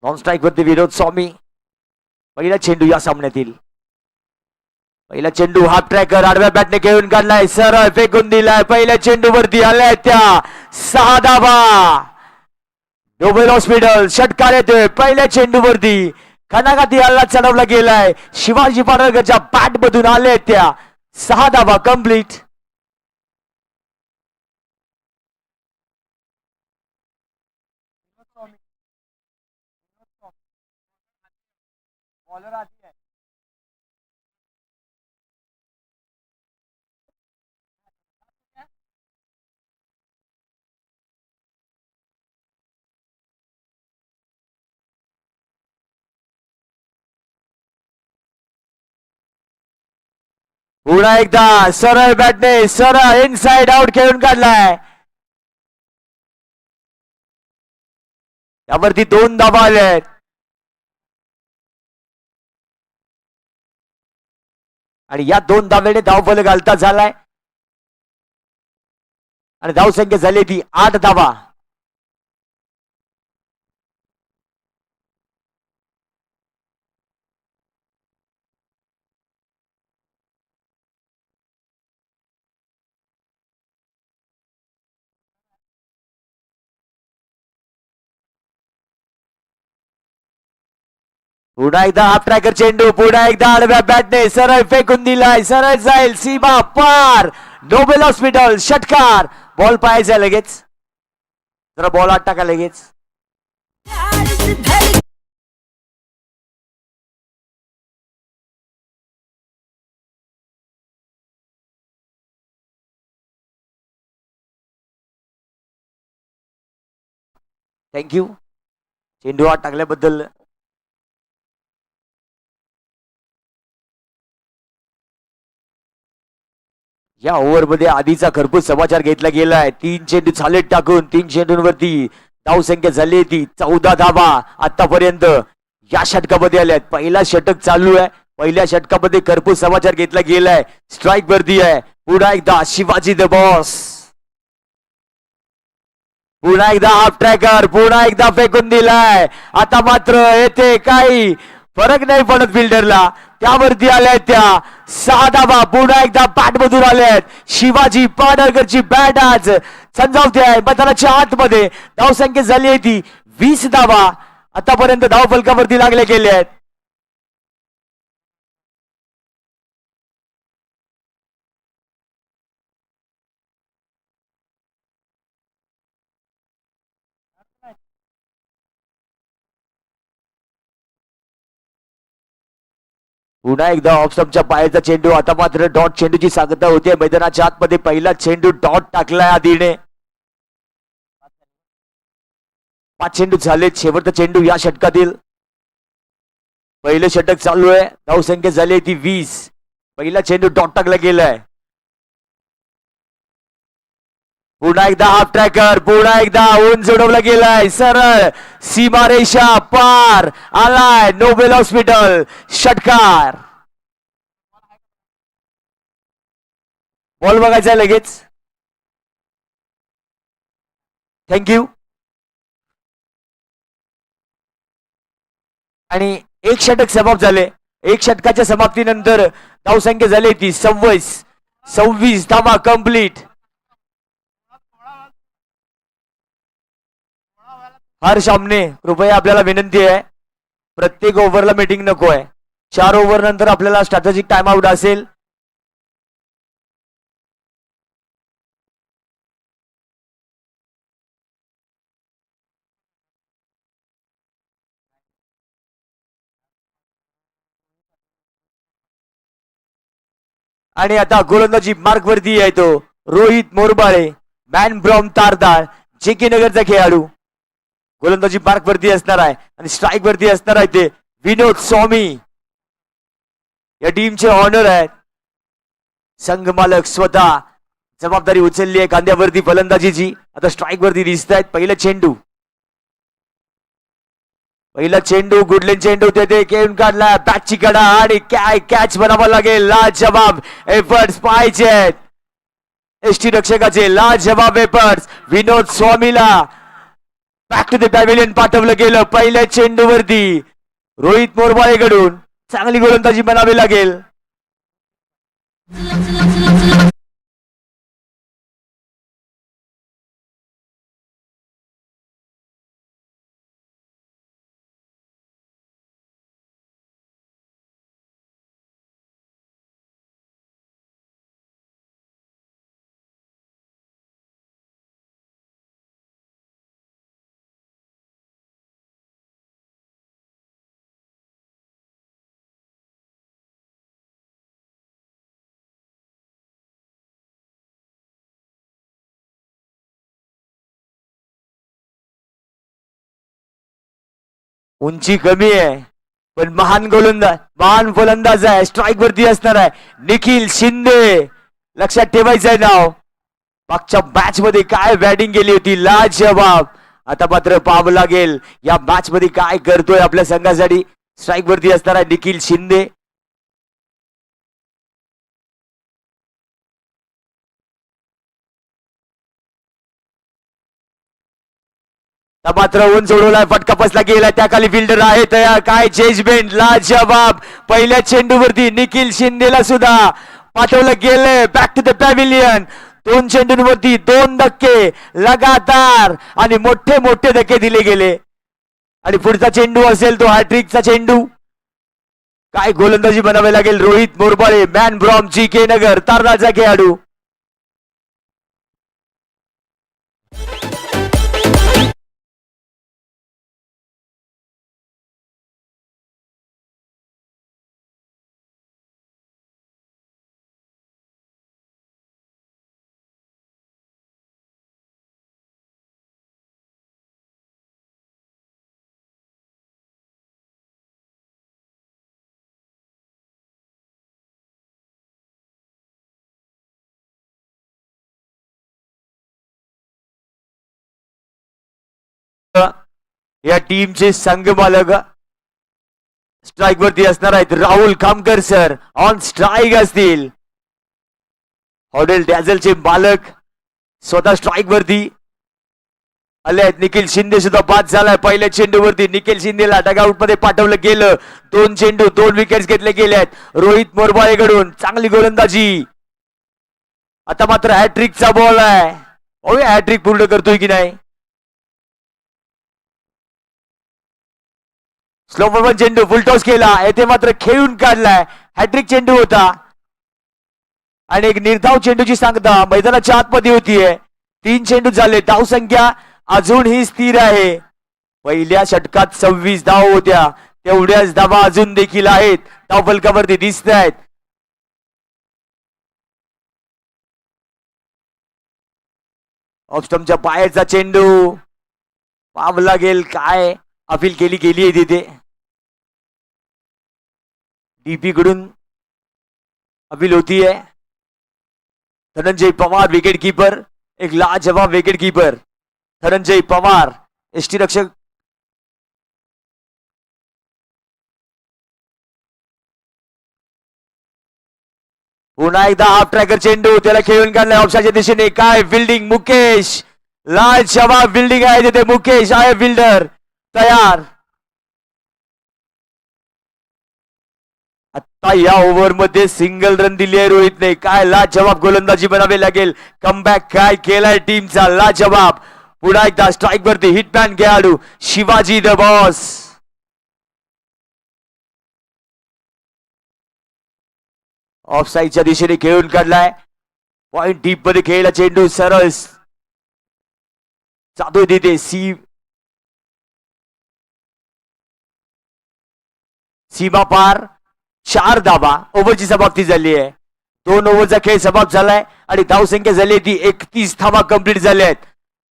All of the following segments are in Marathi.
नॉन स्ट्राईक वरती विनोद स्वामी. पहिला चेंडू या सामन्यातील. पहिला चेंडू हाफ ट्रॅकर आडव्या बॅटने खेळून काढलाय, सरळ फेकून दिलाय. पहिल्या चेंडू वरती आलाय त्या 6 धावा. नोबेल हॉस्पिटल षटकार येतोय पहिल्या चेंडू वरती. खनागाती हल्ला चढवला गेलाय. शिवाजी पाडळकरच्या बॅट मधून आले त्या 6 धावा कंप्लीट. पुन्हा एकदा सरळ बॅटने सरळ इनसाइड आउट खेळून काढलाय. यावरती 2 धावा आल्यात. आणि या 2 धावेने धावफलक घालता झालाय आणि धावसंख्या झाली ती 8 धावा. पुन्हा एकदा हाफ ट्रॅकर चेंडू. पुन्हा एकदा आडव्या बॅटने सरळ फेकून दिलाय. सरळ जाईल सीमा पार. नोबेल हॉस्पिटल षटकार. बॉल पाहायचा लगेच. जरा बॉल आत टाका लगेच. थँक्यू चेंडू आत टाकल्याबद्दल. या ओव्हरमध्ये आधीचा खरपूस समाचार घेतला गेलाय. 3 चेंडू चालेत टाकून 3 चेंडूंवरती धावसंख्या झाली ती 14 धावा आतापर्यंत या षटकामध्ये आल्यात. पहिला षटक चालू आहे. पहिल्या षटकामध्ये खरपूस समाचार घेतला गेलाय. स्ट्राईक वरती आहे. पुन्हा एकदा शिवाजी द बॉस. पुन्हा एकदा हाफ ट्रॅकर. पुन्हा एकदा फेकून दिलाय. आता मात्र येथे काही फरक नाही पडत फिल्डरला. त्यावरती आल्या त्या 6 धावा. पुन्हा एकदा बॅट मधून आल्यात. शिवाजी पाडळकरची बॅट आज संजावते आहे मैदानाच्या आतमध्ये. धावसंख्या झाली आहे ती 20 धावा. आतापर्यंत धाव फलकावरती लागले गेले आहेत. पुन्हा एकदा ऑफस्टंपच्या पायाचा चेंडू. आता मात्र डॉट चेंडूची सांगता होती मैदानाच्या आतमध्ये. पहिला चेंडू डॉट टाकलाय आधीने. 5 चेंडू झालेत. शेवटचा चेंडू या षटकातील. पहिलं षटक चालू आहे. धावसंख्या झाली ती 20. पहिला चेंडू डॉट टाकला गेलाय. पुन्हा एकदा हाफ ट्रॅकर. पुन्हा एकदा उंच उडवला गेलाय. सरळ सीमारेषा पार आलाय नोबेल हॉस्पिटल षटकार. बॉल बघायचा लगेच. थँक्यू. आणि एक षटक समाप्त झाले. एक षटकाच्या समाप्तीनंतर धावसंख्या झाली ती 26 धावा कंप्लीट. हर्ष आमने कृपया आपल्याला विनंती आहे, प्रत्येक ओव्हरला मीटिंग नको आहे. 4 ओव्हर नंतर आपल्याला स्ट्रॅटेजिक टाइम आउट असेल. आणि आता गोलंदाजी मार्क वरती आहे तो Rohit Morbale, man from Tardal, JK नगरचा खेळाडू. गोलंदाजी मार्क वरती असणार आहे आणि स्ट्राईक वरती असणार आहे ते विनोद स्वामी. या टीमचे ऑनर आहेत. संघ मालक स्वतः जबाबदारी उचलली आहे खांद्यावरती फलंदाजीची. आता स्ट्राईक वरती दिसत आहेत. पहिला चेंडू गुडलेन चेंडू ते खेळून काढला. बॅटची कडा आणि काय कॅच बनावा लागेल. लाजवाब एफर्ट्स पाहिजेत एसटी रक्षकाचे. लाजवाब एफर्ट्स विनोद स्वामीला बॅक टू द पॅव्हिलियन पाठवलं गेलं पहिल्या चेंडूवरती. रोहित मोरबाळेकडून चांगली गोलंदाजी बनावी लागेल. उंची कमी आहे पण महान फलंदाज आहे. स्ट्राईक वरती असणार आहे निखिल शिंदे. लक्षात ठेवायचं आहे नाव. मागच्या मॅच मध्ये काय बॅटिंग केली होती लाजवाब. आता मात्र पाहावं लागेल या मॅच मध्ये काय करतोय आपल्या संघासाठी. स्ट्राईक वरती असणार आहे निखिल शिंदे. मात्र ऊन सोडवलाय फटका बसला गेला त्या खाली फिल्डर आहे तयार. काय जजमेंट लाजवाब. पहिल्या चेंडूवरती निखिल शिंदेला सुद्धा पाठवलं गेलंय बॅक टू द पॅव्हिलियन. 2 चेंडूंवरती 2 धक्के लगातार आणि मोठे मोठे धक्के दिले गेले. आणि पुढचा चेंडू असेल तो हॅट्रिकचा चेंडू. काय गोलंदाजी बनावी लागेल रोहित मोरबाळे मॅन ब्रॉम GK नगर तारणाचा खेळाडू. या टीमचे संघ मालक स्ट्राईक वरती असणार आहेत Rahul Khamkar sir on strike असतील. हॉटेल डॅझलचे मालक स्वतः स्ट्राईक वरती आले आहेत. निखिल शिंदे सुद्धा बाद झालाय पहिल्या चेंडूवरती. निखिल शिंदेला डगआउट मध्ये पाठवलं गेलं. 2 चेंडू 2 विकेट्स घेतले गेले आहेत रोहित मोरबाळेकडून. चांगली गोलंदाजी. आता मात्र हॅट्रिकचा बॉल आहे. हॅट्रिक पूर्ण करतोय की नाही. स्लोवर 1 चेंडू फुलटॉस केला. येथे मात्र खेळून काढलाय. हॅट्रिक चेंडू होता आणि एक निर्धाव चेंडूची सांगता मैदानाच्या आतमध्ये होतीये. 3 चेंडू झाले. धावसंख्या अजूनही स्थिर आहे. पहिल्या षटकात 26 धाव होत्या तेवढ्याच धावा अजून देखील आहेत. धावफलकावरती दिसत आहेत. ऑफस्टमच्या बाहेरचा चेंडू पाहावं लागेल काय अपील केली गेली आहे तिथे. डीपी कडून अपील होतीये. धनंजय पवार विकेट कीपर एक लाजवाब wicket keeper Dhananjay Pawar ST रक्षक. पुन्हा एकदा हाफ ट्रॅकर चेंडू त्याला खेळून काढलाय ऑप्शनच्या दिशेने. काय फिल्डिंग मुकेश. लाजवाब फिल्डिंग आहे तिथे. मुकेश आहे फिल्डर तयार. आता या ओव्हर मध्ये सिंगल रन दिली आहे रोहितने. काय लाजवाब गोलंदाजी बनावी लागेल. कमबॅक काय केलाय टीमचा लाजवाब. पुन्हा एकदा स्ट्राईक वरती हिटमॅन खेळाडू शिवाजी द बॉस. ऑफ साईडच्या दिशेने खेळून काढलाय. पॉइंट डीप मध्ये खेळला चेंडू सरळ जातोय तिथे सीमा पार. 4 धावा ओव्हरची समाप्ती झाली आहे. 2 ओव्हरचा खेळ समाप्त झालाय आणि धावसंख्या झाली ती 31 धावा कंप्लीट झाल्या आहेत.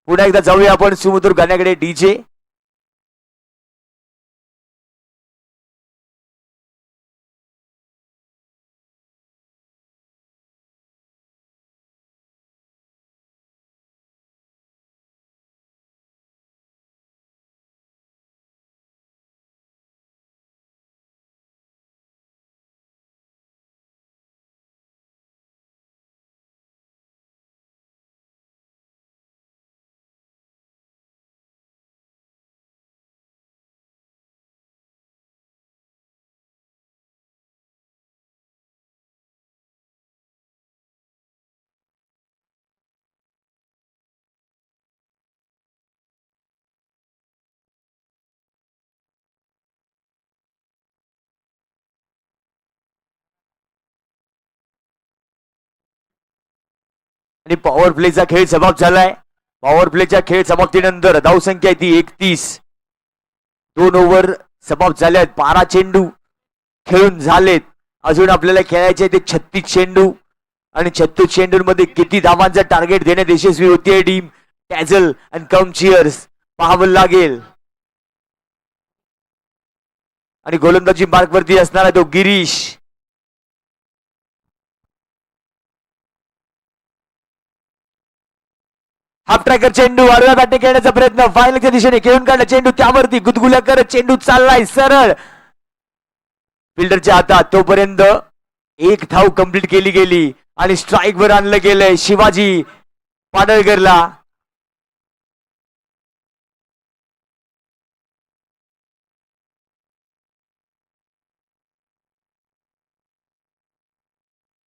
पुन्हा एकदा जाऊया आपण सुमधुर गाण्याकडे डीजे. आणि पॉवर प्लेचा खेळ समाप्त झालाय. पॉवर प्लेच्या खेळ समाप्तीनंतर धावसंख्या आहे ती 31. 2 ओव्हर समाप्त झाल्यात. 12 चेंडू खेळून झालेत. अजून आपल्याला खेळायचे ते 36 चेंडू आणि 36 चेंडूंमध्ये किती धावांचा टार्गेट देण्यात यशस्वी होतीये टीम टॅझल अँड कम चिअर्स पाहावं लागेल. आणि गोलंदाजी मार्कवरती असणार आहे तो गिरीश. हाफ ट्रॅकर चेंडू आडव्या बॅटने खेळण्याचा प्रयत्न फायनलच्या दिशेने खेळून काढला चेंडू त्यावरती गुदगुल्या करत चेंडू चाललाय सरळ फिल्डरच्या हातात. तोपर्यंत एक धाव कंप्लीट केली गेली आणि स्ट्राईक वर आणलं गेलंय शिवाजी पाडळकरला.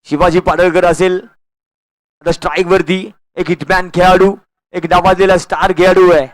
शिवाजी पाडळकर असेल आता स्ट्राईक वरती. एक हिटमॅन खेळाडू एक नावाजलेला स्टार खेळाडू आहे.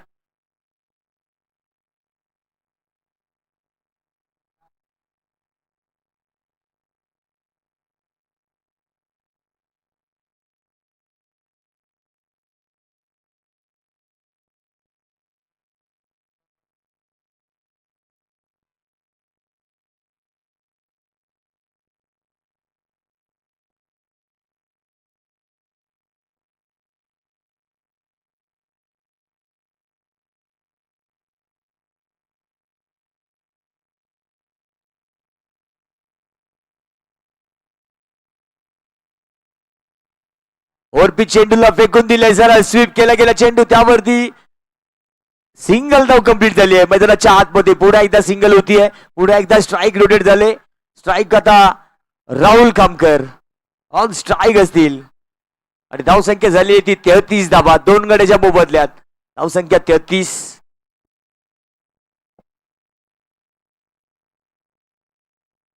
ओरपी चेंडूला फेकून दिलाय जरा स्वीप केला गेला चेंडू त्यावरती सिंगल धाव कंप्लीट झाली आहे मैदानाच्या आतमध्ये. पुन्हा एकदा सिंगल होतीये. पुन्हा एकदा स्ट्राईक रोटेट झाले. स्ट्राईक आता राहुल कामकर ऑन स्ट्राईक असतील आणि धावसंख्या झाली ती 33 धावा 2 गड्याच्या मोबदल्यात. धावसंख्या 33.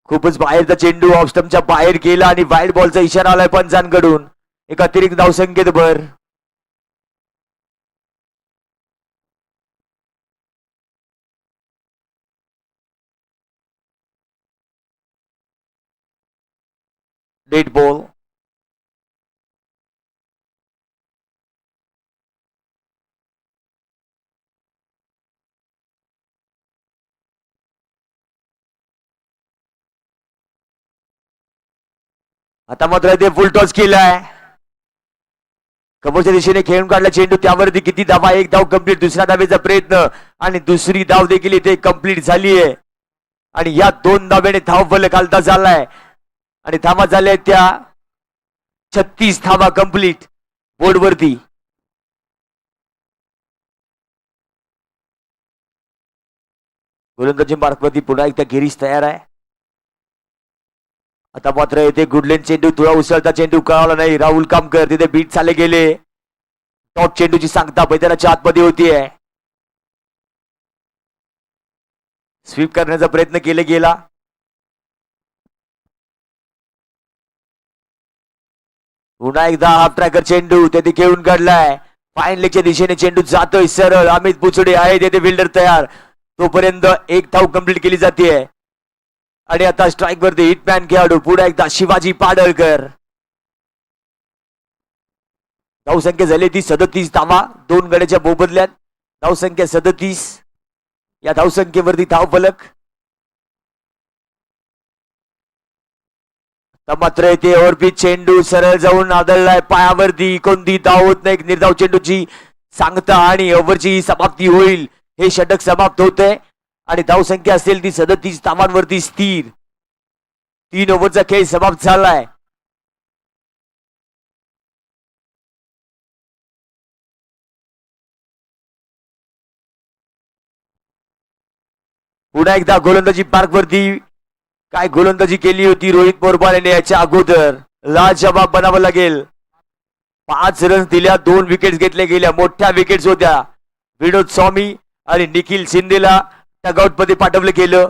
खूपच बाहेरचा चेंडू ऑफ स्टंपच्या बाहेर गेला आणि वाईड बॉलचा इशारा आलाय पंचांकडून. एक अतिरिक्त धावसंख्येत भर. Dead ball. आता मात्र ते फुल टॉस केलाय. कमरच्या दिशेने खेळून काढला चेंडू त्यावरती किती धावा. एक धाव कंप्लीट. दुसऱ्या धावेचा प्रयत्न आणि दुसरी धाव देखील इथे कंप्लीट झाली आहे आणि या 2 धावेने धाव फलक हलता झालाय आणि धावा झाल्या त्या 36 धावा कंप्लीट बोर्डवरती. गोलंदाजी मार्कवरती पुन्हा एकदा गिरीश तयार आहे. आता मात्र येथे गुडलेन चेंडू थोडा उसळता चेंडू कळाला नाही. राहुल कामकर तिथे बीट चाले गेले. टॉप चेंडूची सांगता मैदानाच्या आतमध्ये होतीये. स्वीप करण्याचा प्रयत्न केला गेला. पुन्हा एकदा हाफ ट्रॅकर चेंडू तिथे खेळून काढलाय. फाईन लेगच्या दिशेने चेंडू जातोय सरळ. अमित पुचडे आहे तिथे फिल्डर तयार. तोपर्यंत एक धाव कंप्लीट केली जाते आणि आता स्ट्राईक वरती हिटमॅन खेळाडू पुन्हा एकदा शिवाजी पाडळकर. धावसंख्या झाली ती 37 धावा 2 गड्याच्या मोबदल्यात. धावसंख्या 37. या धावसंख्येवरती धाव फलक. मात्र येथे ओव्हरपिच चेंडू सरळ जाऊन आदळलाय पायावरती. कोणती धाव होत नाही. निर्धाव चेंडूची सांगता आणि ओव्हरची समाप्ती होईल. हे षटक समाप्त होते आणि धावसंख्या असेल ती 37 धावांवरती स्थिर. 3 ओव्हरचा खेळ समाप्त झालाय. पुन्हा एकदा गोलंदाजी पार्कवरती काय गोलंदाजी केली होती रोहित मोरबाल याने याच्या अगोदर. लाजवाब बनावं लागेल. 5 रन्स दिल्या. 2 विकेट्स घेतल्या गेल्या. मोठ्या विकेट्स होत्या. विनोद स्वामी आणि निखिल शिंदेला टगआउट मध्ये पाठवलं गेलं.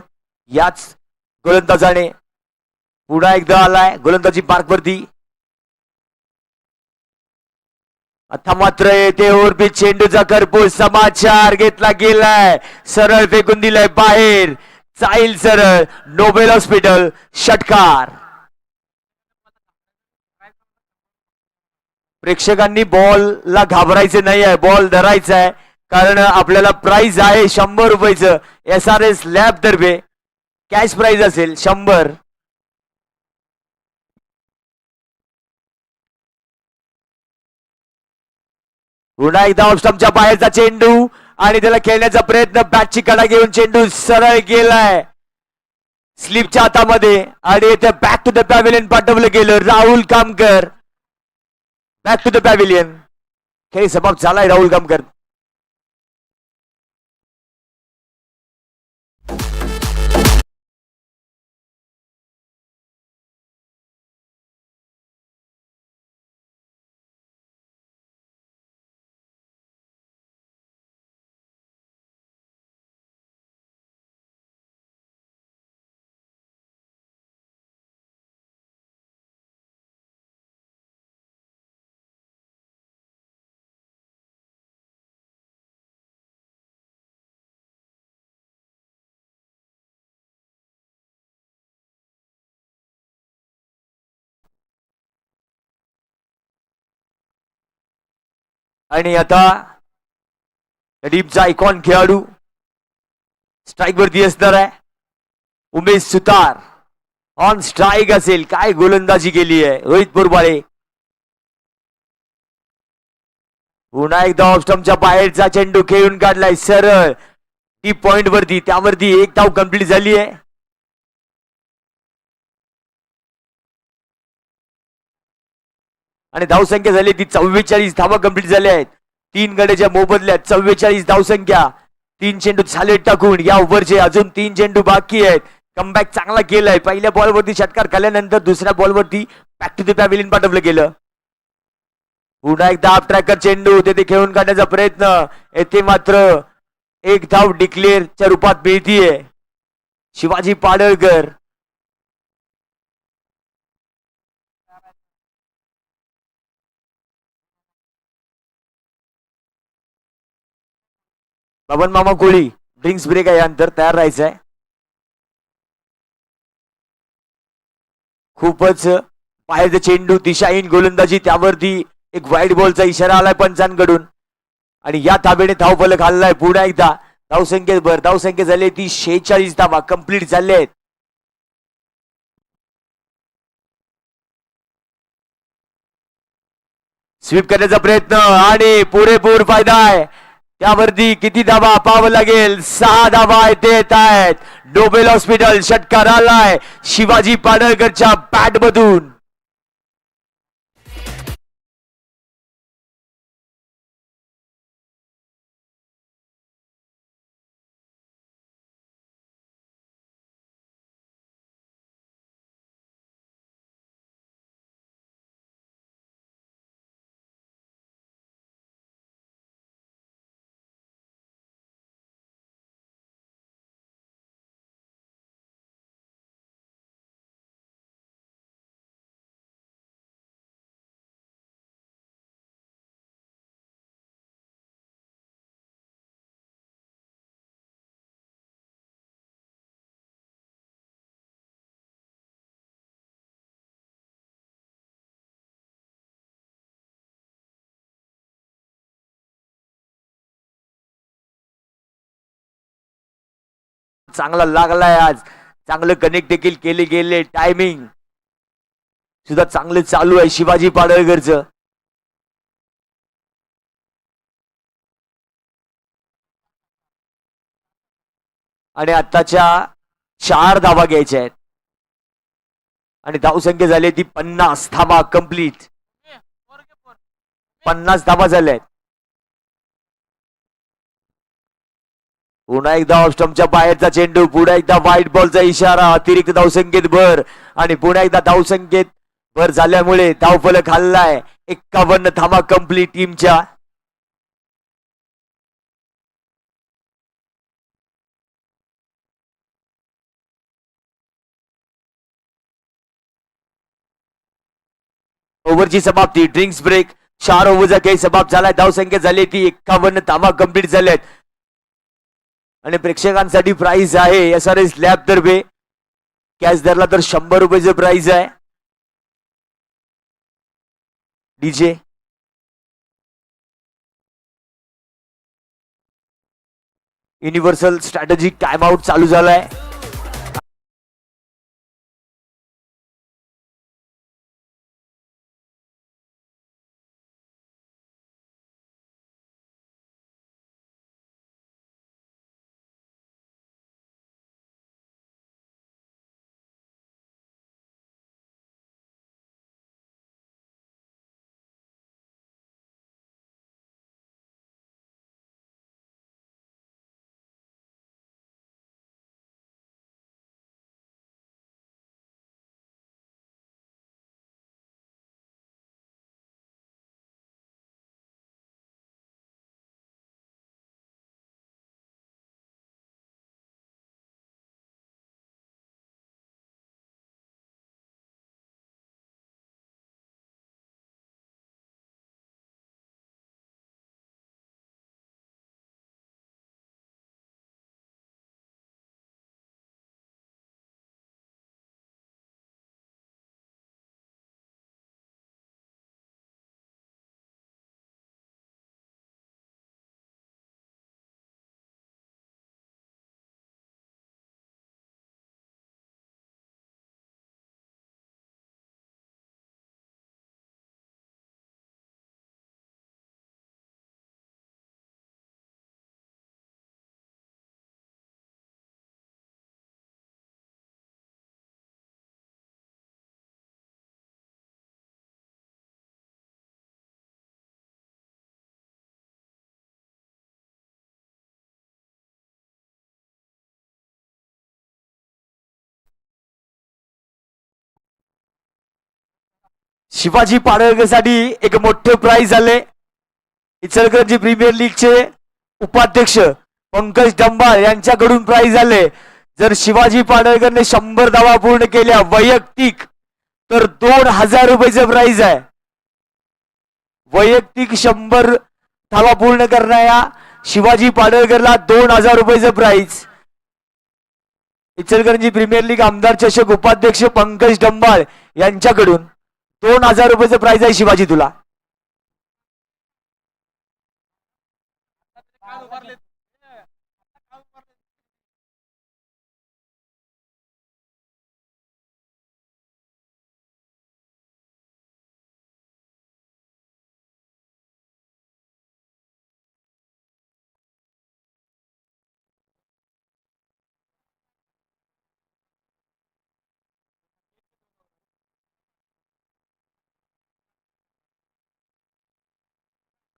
याच गोलंदाजाने पुन्हा एकदा आलाय गोलंदाजी पार्कवरती. आता मात्र येथे ओव्हरपिच चेंडूचा खरपूस समाचार घेतला गेलाय. सरळ फेकून दिलाय बाहेर. जाईल सरळ नोबेल हॉस्पिटल. षटकार. प्रेक्षकांनी बॉलला घाबरायचे नाही आहे, बॉल धरायचा आहे, कारण आपल्याला प्राइज आहे 100 रुपयाचं. SRS लॅब तर्फे कॅश प्राइज असेल 100. पुन्हा एकदा ऑफ स्टंपच्या बाहेरचा चेंडू आणि त्याला खेळण्याचा प्रयत्न, बॅटची कडा घेऊन चेंडू सरळ गेलाय स्लिपच्या हातामध्ये आणि ते बॅक टू द पॅव्हिलियन पाठवलं गेलं. Rahul Kamkar back to the pavilion. खेळ समाप्त झालाय राहुल कामकर. आणि आता टीमचा आयकॉन खेळाडू स्ट्राईक वरती असणार आहे उमेश सुतार. ऑन स्ट्राईक असेल. काय गोलंदाजी केली आहे रोहित मुरबाळे. पुन्हा एकदा ऑफ स्टंपच्या बाहेरचा चेंडू खेळून काढलाय सरळ डीप पॉइंट वरती. त्यावरती एक धाव कंप्लीट झाली आहे. आणि धावसंख्या झाली ती 44 धावा कंप्लीट झाल्या आहेत. 3 गड्याच्या मोबदल्यात 44 धावसंख्या. 3 चेंडू झाले टाकून या ओव्हरचे अजून 3 चेंडू बाकी आहेत. कमबॅक चांगला केलाय. पहिल्या बॉलवरती षटकार खाल्ल्यानंतर दुसऱ्या बॉलवरती बॅक टू द पॅव्हिलियन पाठवलं गेलं. पुन्हा एकदा आप ट्रॅकर चेंडू तेथे खेळून काढण्याचा प्रयत्न. येथे मात्र एक धाव डिक्लेअरच्या रूपात मिळतीये. शिवाजी पाडळकर बबन मामा कोळी ड्रिंक्स ब्रेक आहे अंतर तयार राहायचं आहे. खूपच बाहेरचा चेंडू दिशाहीन गोलंदाजी. त्यावरती एक वाईट बॉलचा इशारा आलाय पंचांकडून आणि या ताबेने धावफलक हल्लाय. पुन्हा एकदा धावसंख्या झाली ती 46 धावा कंप्लीट झाले आहेत. स्वीप करण्याचा प्रयत्न आणि पुरेपूर फायदा आहे. त्यावरती किती धावा पाहावं लागेल. 6 धावा येत आहेत. नोबेल हॉस्पिटल षटकार आलाय शिवाजी पाडळकरच्या बॅट मधून. चांगला लागलाय आज. चांगलं कनेक्ट देखील केले गेले. टायमिंग सुद्धा चांगलं चालू आहे शिवाजी पाडळकरचं. आणि आताच्या 4 धावा घ्यायच्या आहेत आणि धावसंख्या झाली ती 50 धावा कंप्लीट. 50 धावा झाल्या आहेत. पुन्हा एकदा ऑफ स्टंपच्या बाहेरचा चेंडू. पुन्हा एकदा व्हाईट बॉलचा इशारा. अतिरिक्त धावसंख्येत भर आणि पुन्हा एकदा धावसंख्येत भर झाल्यामुळे धावफलक हल्लाय. 51 धावा कंप्लीट टीमच्या. ओव्हरची समाप्ती. Drinks break. 4 ओव्हरचा खेळ समाप्त झालाय. धावसंख्या झाली ती 51 धावा कंप्लीट झाल्यात. आणि प्रेक्षकांसाठी प्राइस आहे SRS लॅब तर्फे कॅश धरला तर 100 रुपयाचं प्राइस आहे. DJ universal strategy time out चालू झालाय. शिवाजी पाडळकरसाठी एक मोठे प्राइज आले. इचलकरंजी प्रीमियर लीगचे उपाध्यक्ष पंकज डंबाळ यांच्याकडून प्राइज आले. जर शिवाजी पाडळकरने 100 धावा पूर्ण केल्या वैयक्तिक तर 2000 रुपयाचं प्राइज आहे. वैयक्तिक 100 धावा पूर्ण करणाऱ्या शिवाजी पाडळकरला 2000 रुपयाचं प्राइज. इचलकरंजी प्रीमियर लीग आमदार चषक उपाध्यक्ष पंकज डंबाळ यांच्याकडून 2000 रुपयाचं प्राइज आहे शिवाजी तुला.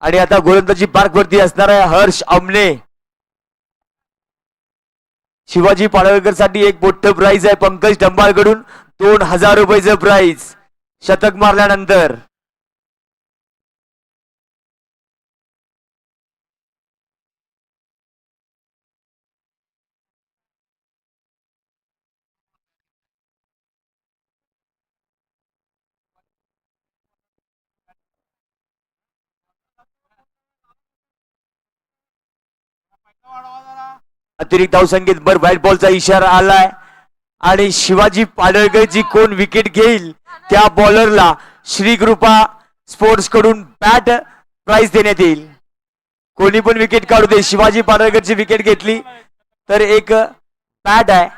आणि आता गोलंदाजी पार्क वरती असणार आहे हर्ष अमने. शिवाजी पाडळकर साठी एक मोठं प्राइज आहे पंकज डंबाळ कडून 2000 रुपयाचं प्राइज शतक मारल्यानंतर. अतिरिक्त धावसंख्येत बर व्हाईट बॉलचा इशारा आलाय आणि शिवाजी पाडळकर जी कोण विकेट घेईल त्या बॉलरला श्री कृपा स्पोर्ट्स कडून बॅट प्राइज देण्यात येईल. कोणी पण विकेट काढू दे, शिवाजी पाडळकरची विकेट घेतली तर एक बॅट आहे.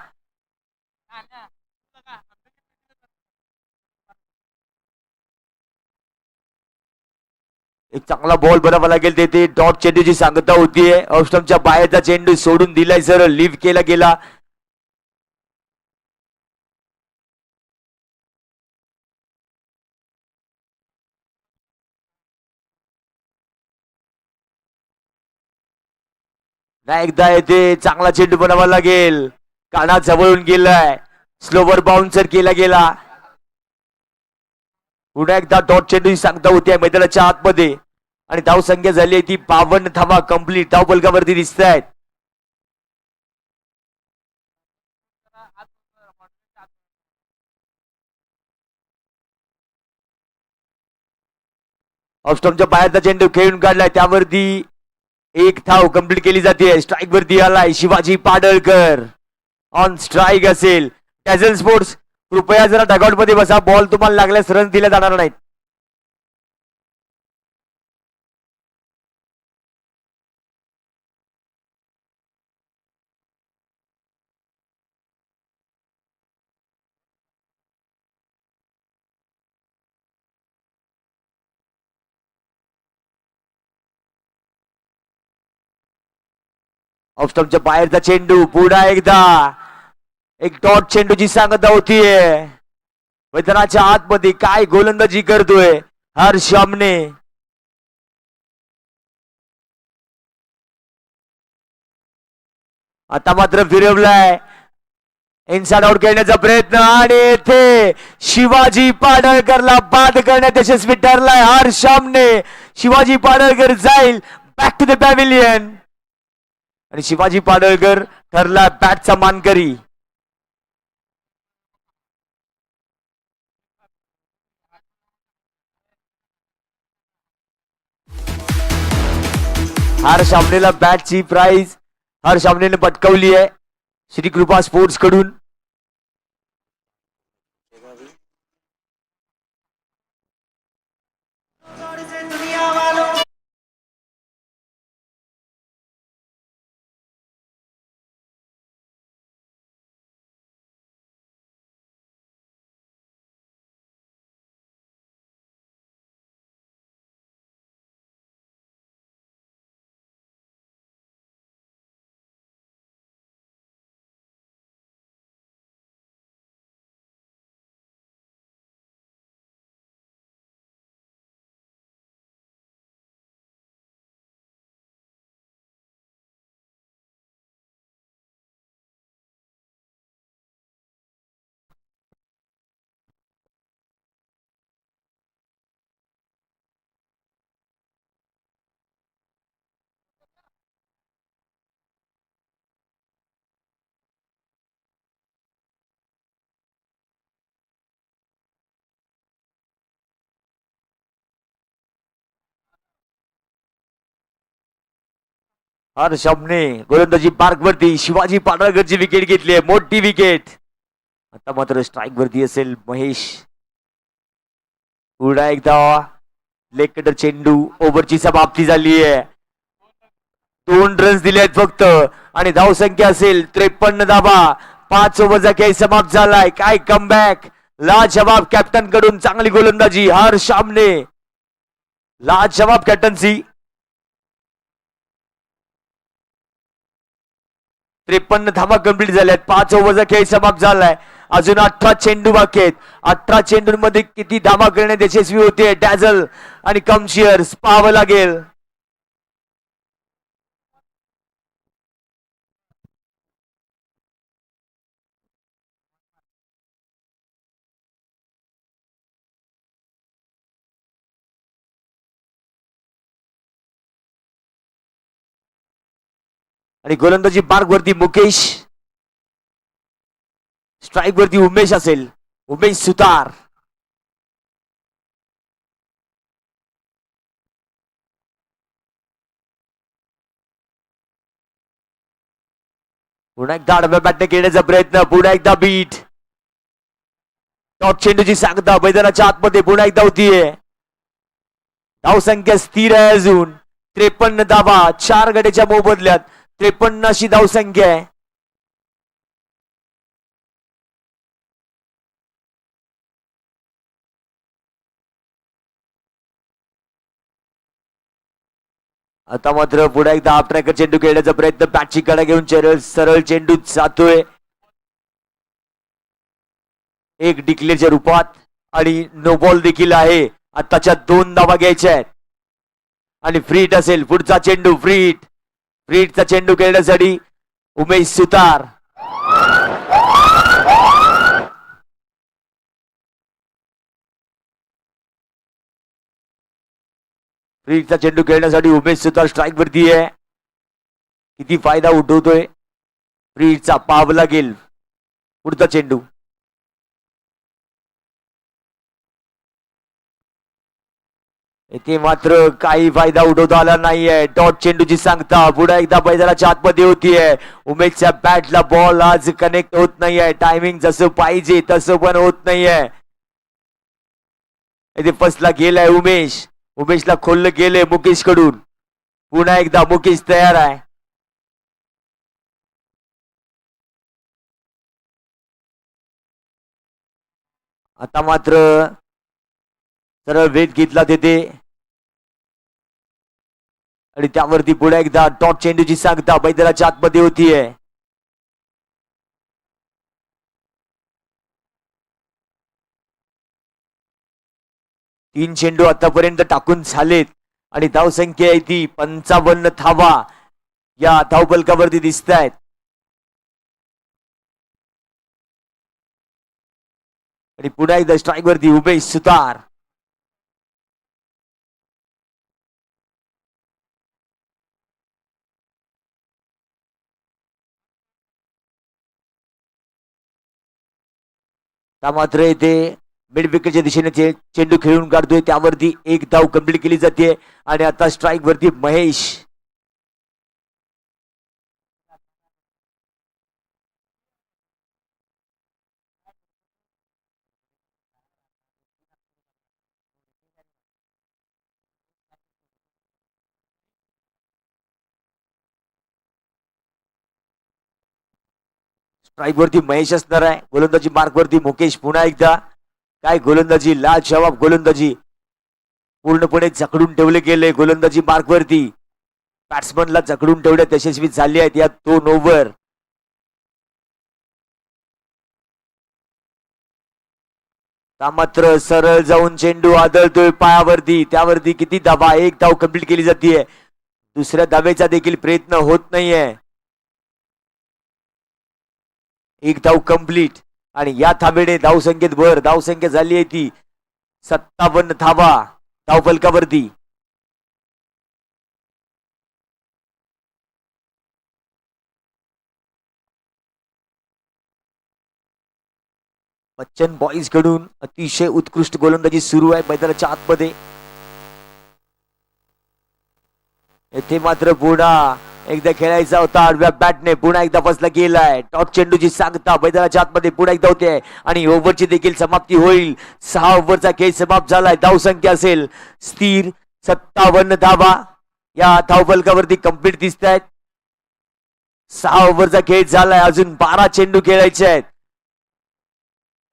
एक चांगला बॉल बनावा लागेल तेथे. डॉट चेंडूची सांगता होतीये. ऑस्टमच्या बाहेरचा चेंडू सोडून दिलाय सर, लिव्ह केला गेला. नाही एकदा येते चांगला चेंडू बनावा लागेल. कानात जवळून गेलाय, स्लोवर बाउन्सर केला गेला. पुन्हा एकदा डॉट चेंडूची सांगता होती मैदानाच्या आतमध्ये आणि धाव संख्या झाली आहे ती 52 धावा कंप्लीट धाव बलकावरती दिसत आहेत. ऑफस्टॉमच्या बाहेरचा चेंडू खेळून काढलाय, त्यावरती एक धाव कंप्लीट केली जाते. स्ट्राईक वरती आलाय शिवाजी पाडळकर. ऑन स्ट्राईक असेल. टॅझल स्पोर्ट्स कृपया जरा डगआउट मध्ये बसा, बॉल तुम्हाला लागल्यास रन दिल्या जाणार नाहीत. ऑफस्टॉपच्या बाहेरचा चेंडू पुन्हा एकदा एक डॉट चेंडूची सांगता होतीये. मैदानाच्या आतमध्ये काय गोलंदाजी करतोय हर्ष आमने. आता मात्र फिरवलाय इनसाइड आउट खेळण्याचा प्रयत्न आणि येथे शिवाजी पाडळकरला बाद करण्यात यशस्वी ठरलाय हर्ष आमने. शिवाजी पाडळकर जाईल बॅक टू द पॅव्हिलियन आणि शिवाजी पाडळकर ठरला बॅटचा मानकरी. हर्ष आमनेला बॅटची प्राइज हर्ष आमनेने पटकावली आहे श्री कृपा स्पोर्ट्स कडून. हर्ष आमने गोलंदाजी पार्क वरती शिवाजी पाडळकरची विकेट घेतली आहे मोठी विकेट. आता मात्र स्ट्राईक वरती असेल महेश. पुन्हा एकदा लेग कटर चेंडू ओव्हरची समाप्ती झाली आहे. 2 रन्स दिले आहेत फक्त आणि धावसंख्या असेल 53 धावा. 5 ओव्हरचा खेळ समाप्त झालाय. काय कमबॅक लाजवाब कॅप्टन कडून चांगली गोलंदाजी हर्ष आमने. लाजवाब कॅप्टन्सी. 53 धावा कंप्लीट झाल्यात. 5 ओव्हरचा खेळ समाप्त झालाय. अजून 18 चेंडू बाकी आहेत. 18 चेंडूंमध्ये किती धावा करण्यात यशस्वी होते डॅझल आणि कमशियर्स पाहावं लागेल. आणि गोलंदाजी मार्ग वरती मुकेश. स्ट्राईक वरती उमेश असेल उमेश सुतार. पुन्हा एकदा आडव्या बॅटने खेळण्याचा प्रयत्न. पुन्हा एकदा बीट. टॉप चेंडूची सांगता मैदानाच्या आतमध्ये पुन्हा एकदा होतीये. धावसंख्या स्थिर आहे अजून 53 धावा. 4 गड्याच्या मोबदल्यात 53 अशी धावसंख्या आहे. आता मात्र पुन्हा एकदा हाफ ट्रॅकर चेंडू खेळण्याचा प्रयत्न. बॅटची कडा घेऊन सरळ चेंडू जातोय एक डिक्लेअरच्या रूपात आणि नो बॉल देखील आहे. आताच्या 2 धावा घ्यायच्या आहेत आणि फ्रीट असेल पुढचा चेंडू. फ्रीटचा चेंडू खेळण्यासाठी उमेश सुतार. फ्रीटचा चेंडू खेळण्यासाठी उमेश सुतार स्ट्राईक वरती आहे. किती फायदा उठवतोय फ्रीटचा पाहावं लागेल. पुढचा चेंडू. इथे मात्र काही फायदा उठवता आला नाहीये. डॉट चेंडूची सांगता पुढे एकदा मैदानाच्या आतमध्ये होतीये. उमेशच्या बॅटला बॉल आज कनेक्ट होत नाहीये. टायमिंग जसं पाहिजे तसं पण होत नाहीये. इथे फसला गेलाय उमेश. उमेशला खोललं गेले मुकेश कडून. पुन्हा एकदा मुकेश तयार आहे. आता मात्र सरळ वेध घेतला तिथे आणि त्यावरती पुढे एकदा टॉप चेंडूची सांगता मैदानाच्या आतमध्ये होतीये. तीन चेंडू आतापर्यंत टाकून झालेत आणि धावसंख्या आहे ती 55 धावा या धावफलकावरती दिसत आहेत. आणि पुन्हा एकदा स्ट्राईक वरती उमेश सुतार. मात्र इथे मिड विकेटच्या दिशेने चेंडू खेळून काढतोय त्यावरती एक धाव कंप्लीट केली जाते. आणि आता स्ट्राईक वरती महेश. स्ट्राईक वरती महेश असणार आहे. गोलंदाजी मार्क वरती मुकेश. पुन्हा एकदा काय गोलंदाजी, लाजवाब गोलंदाजी, पूर्णपणे जखडून ठेवले गेले गोलंदाजी मार्क वरती. बॅट्समनला जखडून ठेवण्यात यशस्वी झाले आहेत या 2 ओव्हर. मात्र सरळ जाऊन चेंडू आदळतोय पायावरती. त्यावरती किती धावा, एक धाव कंप्लीट केली जाते. दुसऱ्या धावेचा देखील प्रयत्न होत नाहीये. एक धाव कंप्लीट आणि या थांबेने धावसंख्येत भर. धावसंख्या झाली आहे ती 57 धावा धावफलकावरती. बच्चन बॉईज कडून अतिशय उत्कृष्ट गोलंदाजी सुरू आहे मैदानाच्या आतमध्ये. येथे मात्र पुन्हा एकदा खेळायचा होता आडव्या बॅटने. पुन्हा एकदा फसला गेलाय. टॉप चेंडूची सांगता मैदानाच्या आतमध्ये पुन्हा एकदा होते आणि ओव्हरची देखील समाप्ती होईल. 6 ओव्हरचा खेळ समाप्त झालाय. धावसंख्या असेल स्थिर 57 धावा या धावफलकावरती कंप्लीट दिसत आहेत. 6 ओव्हरचा खेळ झालाय. अजून 12 चेंडू खेळायचे आहेत.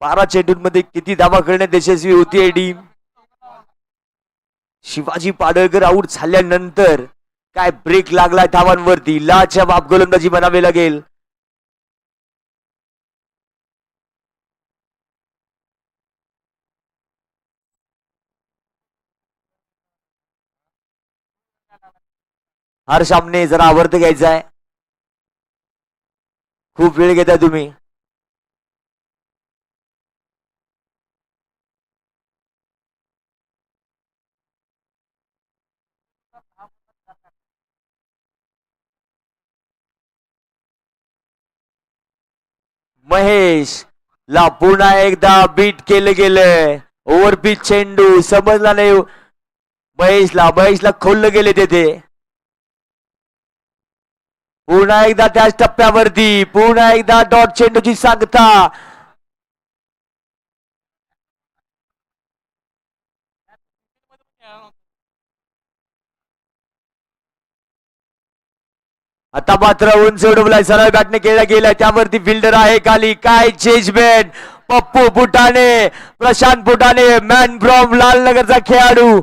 12 चेंडूंमध्ये किती धावा करण्यात यशस्वी होती टीम. शिवाजी पाडळकर आऊट झाल्यानंतर काय ब्रेक लागलाय धावांवरती. लाजवाब गोलंदाजी म्हणावी लागेल. हर सामने जरा आवर्त घ्यायचा आहे. खूप वेळ घेताय तुम्ही. महेश ला पुन्हा एकदा बीट केलं गेलं. ओव्हरपिच चेंडू समजला नाही महेशला खोललं गेले तेथे. पुन्हा एकदा त्याच टप्प्यावरती पुन्हा एकदा डॉट चेंडूची सांगता. आता मात्र उंच उडवलाय. सरळ बॅटने केला गेलाय. त्यावरती फिल्डर आहे खाली. काय judgement. Pappu Futane, Prashant Futane, man from लालनगरचा खेळाडू.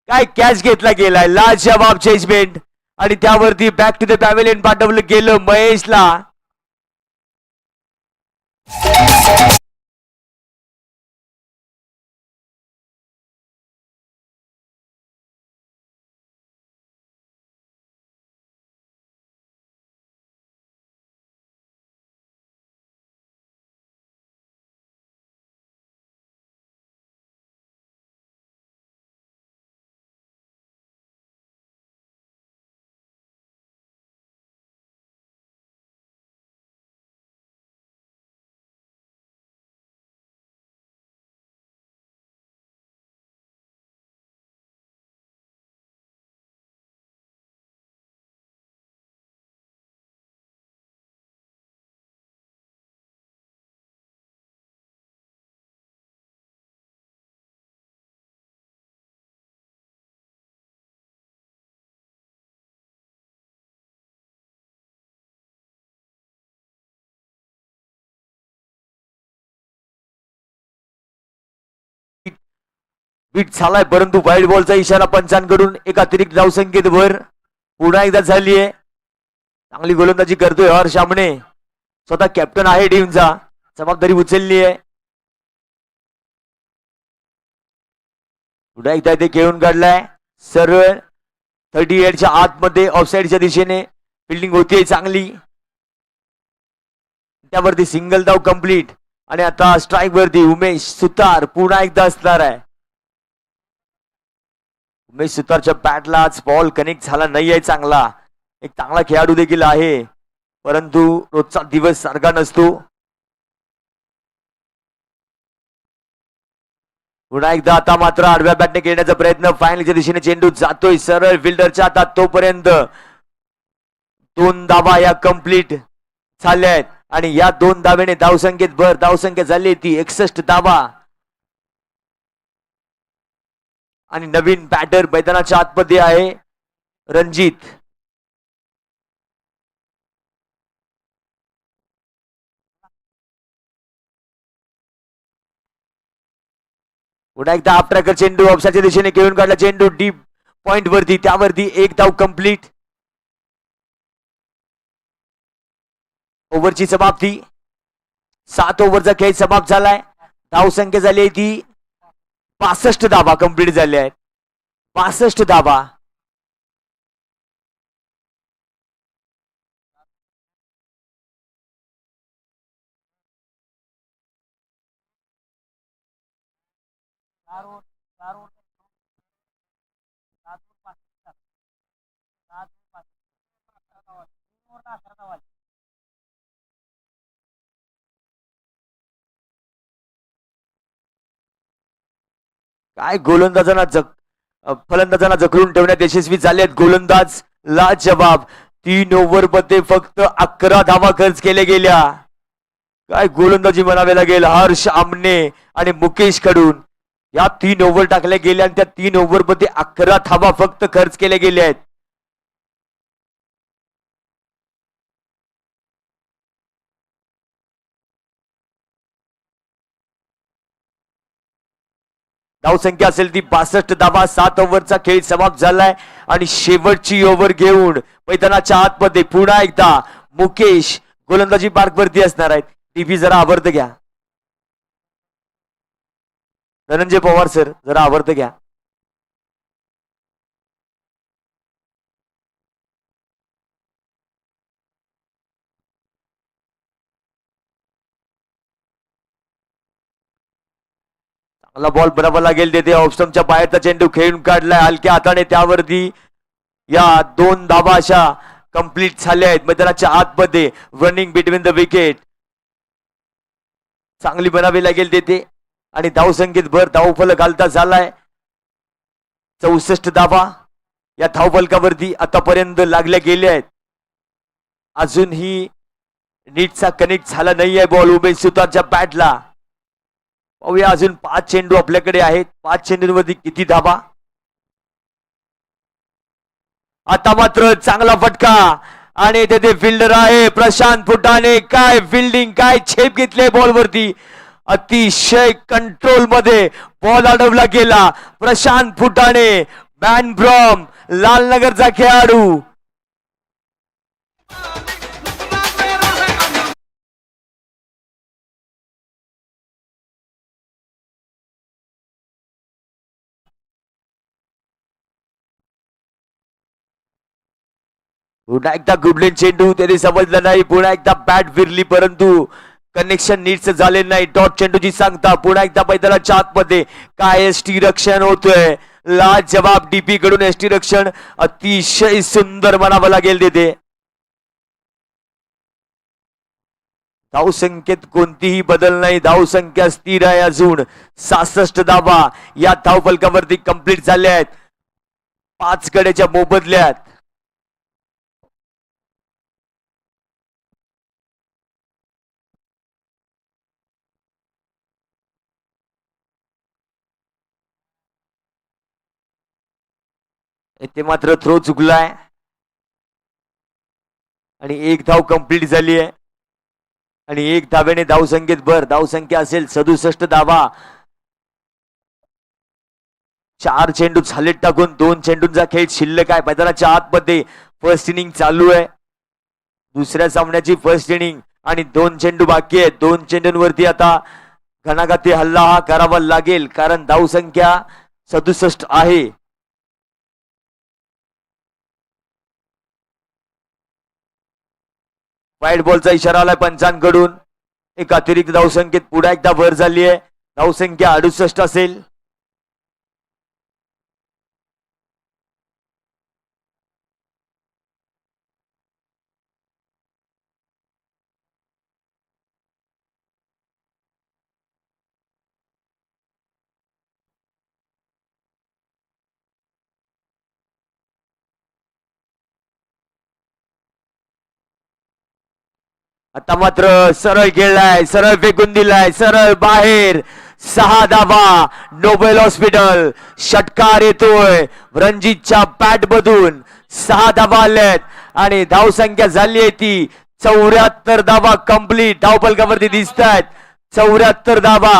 काय कॅच घेतला गेलाय. लाजवाब जजमेंट. आणि त्यावरती बॅक टू द पॅव्हेलियन पाठवलं गेलं महेशला. बीट झालाय, परंतु वाईड बॉलचा इशारा पंचांकडून एक अतिरिक्त धावसंख्येत भर पुन्हा एकदा झाली आहे. चांगली गोलंदाजी करतोय हर्ष आमने, स्वतः कॅप्टन आहे टीमचा, जबाबदारी उचलली आहे. पुन्हा एकदा इथे खेळून काढलाय सरळ 38च्या आतमध्ये ऑफसाईडच्या दिशेने फिल्डिंग होतीये चांगली, त्यावरती सिंगल धाव कंप्लीट. आणि आता स्ट्राईक वरती उमेश सुतार पुन्हा एकदा असणार आहे. उमेश सुतारच्या बॅटला आज बॉल कनेक्ट झाला नाहीये चांगला. एक चांगला खेळाडू देखील आहे, परंतु रोजचा दिवस सारखा नसतो. पुन्हा एकदा आता मात्र आडव्या बॅटने खेळण्याचा प्रयत्न, फायनलच्या दिशेने चेंडू जातोय सरळ फिल्डरच्या हातात. तोपर्यंत 2 धावा या कंप्लीट झाल्या आहेत आणि या 2 धावेने धावसंख्येत भर. धावसंख्या झाली ती 61 धावा. आणि नवीन बॅटर मैदानाच्या आतमध्ये आहे रणजित. पुन्हा एकदा हाफ ट्रॅकर चेंडू ऑफसाईडच्या दिशेने खेळून काढला, चेंडू डीप पॉइंट वरती, त्यावरती 1 धाव कंप्लीट. ओव्हरची समाप्ती, 7 ओव्हरचा खेळ समाप्त झालाय. धावसंख्या झाली आहे ती 65 धावा कंप्लीट झाल्या आहेत. 65 धावा. काय गोलंदाजांना फलंदाजांना जखडून ठेवण्यात यशस्वी झाले आहेत गोलंदाज. लाजवाब 3 ओव्हर मध्ये फक्त 11 धावा खर्च केल्या गेल्या. काय गोलंदाजी म्हणावे लागेल हर्ष आमने आणि मुकेश कडून. या 3 ओव्हर टाकल्या गेल्या आणि त्या 3 ओव्हर मध्ये 11 धावा फक्त खर्च केल्या गेल्या आहेत. धावसंख्या असेल ती 62 धावा. 7 ओव्हरचा खेळ समाप्त झालाय आणि शेवटची ओव्हर घेऊन मैदानाच्या आतमध्ये पुन्हा एकदा मुकेश गोलंदाजी मार्क वरती असणार आहेत. टीव्ही जरा आवर्त घ्या. धनंजय पवार सर जरा आवर्त घ्या. चांगला बॉल बरोबर लागेल तिथे. ऑफस्टमच्या बाहेरचा चेंडू खेळून काढलाय हलक्या हाताने, त्यावरती या 2 धावा अशा कंप्लीट झाल्या आहेत मैदानाच्या आतमध्ये. रनिंग बिटवीन द विकेट चांगली बनावी लागेल तिथे आणि धावसंख्येत भर. धावफलक घालता झालाय 64 धावा या धावफलकावरती आतापर्यंत लागल्या गेल्या आहेत. अजूनही नीटचा कनेक्ट झाला नाहीये बॉल उमेश सुतारच्या बॅटला. पाहूया अजून 5 चेंडू आपल्याकडे आहेत. 5 चेंडूंवरती किती धावा. आता मात्र चांगला फटका आणि तेथे फिल्डर आहे प्रशांत फुटाणे. काय फिल्डिंग, काय छेप घेतले बॉलवरती. अतिशय कंट्रोल मध्ये बॉल अडवला गेला. प्रशांत फुटाणे मॅन ब्रॉम लालनगरचा खेळाडू. पुन्हा एकदा गुडलेन चेंडू त्याने समजलं नाही. पुन्हा एकदा बॅट फिरली परंतु कनेक्शन नीटच झाले नाही. डॉट चेंडूची सांगता पुन्हा एकदा मैदानाच्या आतमध्ये. काय एसटी रक्षण होतोय. लाजवाब डीपी कडून एसटी रक्षण अतिशय सुंदर म्हणावं लागेल तिथे. धावसंख्येत कोणतीही बदल नाही. धावसंख्या स्थिर आहे अजून. 66 धावा या धावफलकावरती कंप्लीट झाल्या आहेत 5 गड्याच्या मोबदल्यात. इथे मात्र थ्रो चुकलाय आणि 1 धाव कंप्लीट झाली आहे आणि 1 धावेने धावसंख्येत भर. धावसंख्या असेल 67 धावा. 4 चेंडू झालेत टाकून 2 चेंडूंचा खेळ शिल्लक आहे मैदानाच्या आतमध्ये. फर्स्ट इनिंग चालू आहे, दुसऱ्या सामन्याची फर्स्ट इनिंग आणि 2 चेंडू बाकी आहेत. 2 चेंडूंवरती आता घणाघाती हल्ला हा करावा लागेल कारण धावसंख्या 67 आहे. वाईट बॉलचा इशारा आलाय पंचांकडून. एक अतिरिक्त धावसंख्येत पुन्हा एकदा भर झाली आहे. धावसंख्या 68 असेल. आता मात्र सरळ खेळलाय, सरळ फेकून दिलाय, सरळ बाहेर. 6 धावा. नोबेल हॉस्पिटल षटकार येतोय रणजितच्या बॅट मधून. 6 धावा आल्यात आणि धावसंख्या झाली आहे ती 74 धावा कंप्लीट. धावफलकावरती दिसत आहेत 74 धावा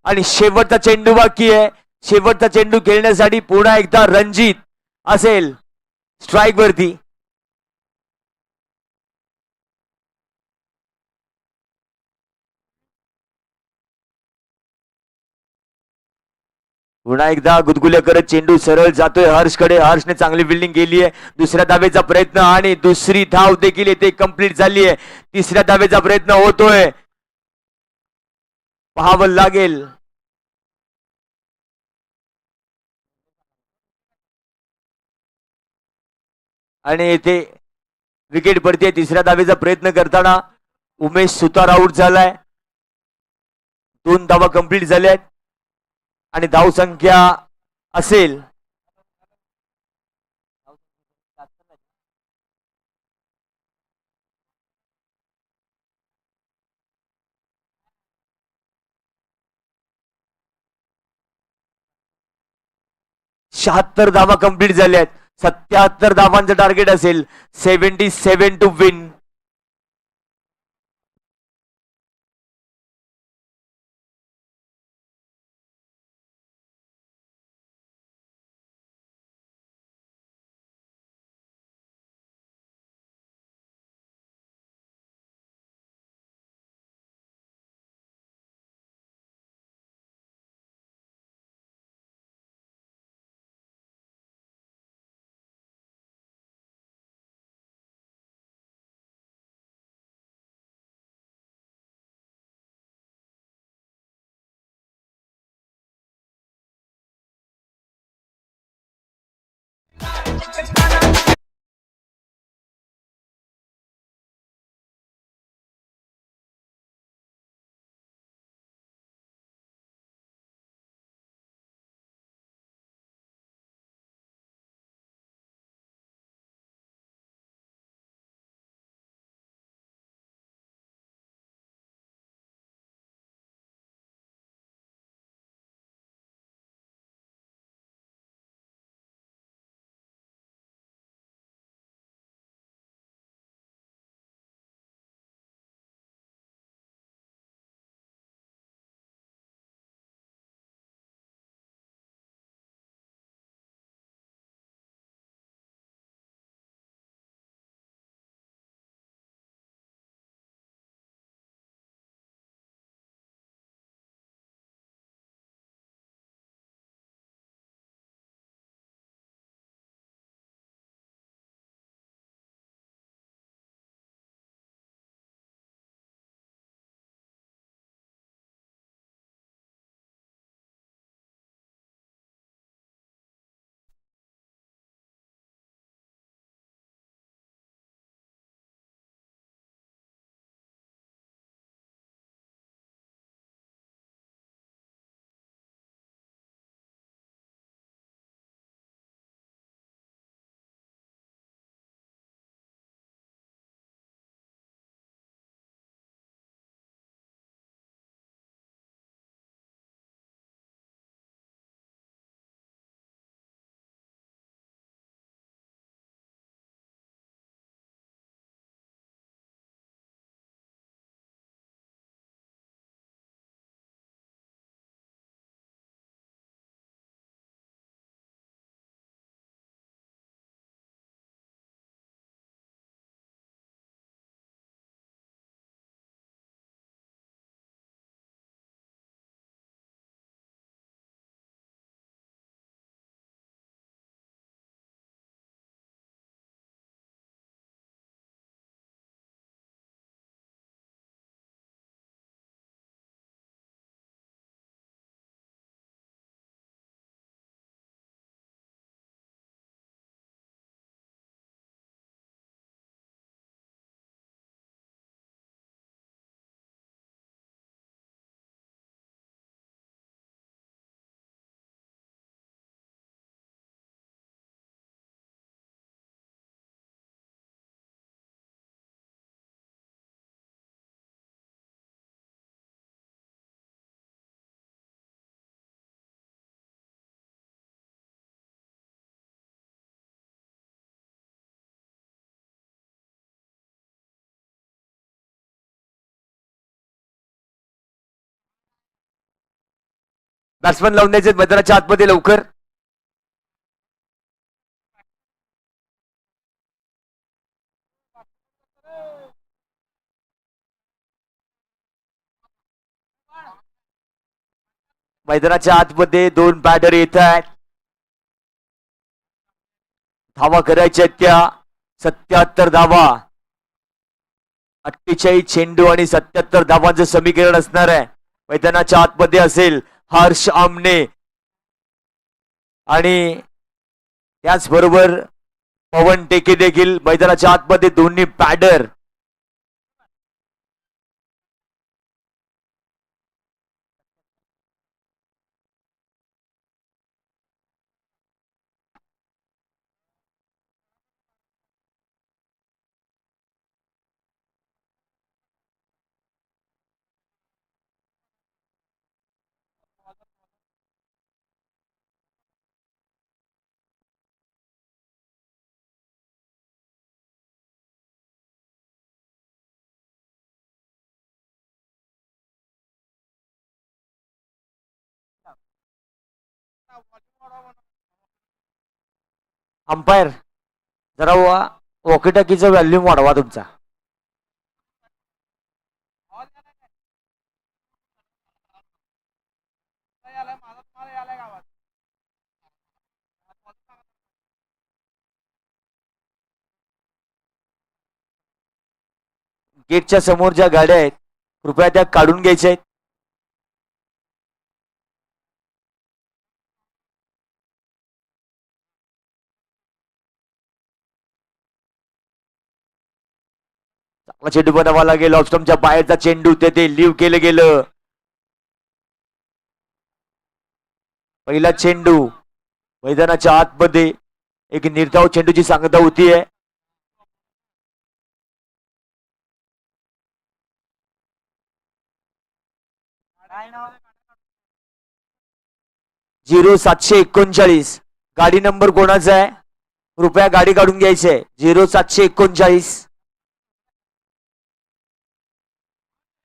आणि शेवटचा चेंडू बाकी आहे. शेवटचा चेंडू खेळण्यासाठी पुन्हा एकदा रणजित असेल स्ट्राईक वरती. पुन्हा एकदा गुदगुल्या करत चेंडू सरळ जातोय हर्षकडे. हर्षने चांगली फिल्डिंग केली आहे. दुसऱ्या धावेचा प्रयत्न आणि दुसरी धाव देखील येथे कंप्लीट झाली आहे. तिसऱ्या धावेचा प्रयत्न होतोय, पाहावं लागेल. आणि येथे विकेट पडते. तिसऱ्या धावेचा प्रयत्न करताना उमेश सुतार आउट झालाय. 2 धावा कंप्लीट झाल्यात आणि धावसंख्या असेल 76 धावा कंप्लीट झाल्यात. 77 धावांचं टार्गेट असेल. 77 टू विन. बॅट्समन लावून द्यायचे मैदानाच्या आतमध्ये लवकर. मैदानाच्या आतमध्ये 2 बॅटर येत आहेत. धावा करायच्या त्या 77 धावा. 48 चेंडू आणि 77 धावांचं समीकरण असणार आहे. मैदानाच्या आतमध्ये असेल हर्ष आमने आणि त्याचबरोबर पवन टेके देखील मैदानाच्या आतमध्ये. दोन्ही बॅटर अंपायर जरा वॉकीटॉकीचा व्हॅल्यूम वाढवा तुमचा. गेटच्या समोर ज्या गाड्या आहेत कृपया त्या काढून घ्यायच्या आहेत. चांगला चेंडू बनावा लागेल. ऑफस्टमच्या बाहेरचा चेंडू ते लिव्ह केलं गेलं. पहिला चेंडू मैदानाच्या आतमध्ये एक निर्धाव चेंडूची सांगता होतीये. झिरो 739 गाडी नंबर कोणाचा आहे कृपया गाडी काढून घ्यायची आहे. 0739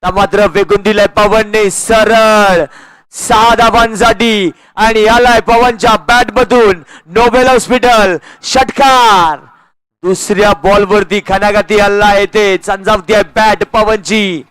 मात्र फेकून दिलाय पवनने सरळ 6 धावांसाठी आणि यालाय पवनच्या बॅट मधून नोबेल हॉस्पिटल षटकार. दुसऱ्या बॉलवरती खनागाती हल्ला येते. चंजावती आहे बॅट पवनची.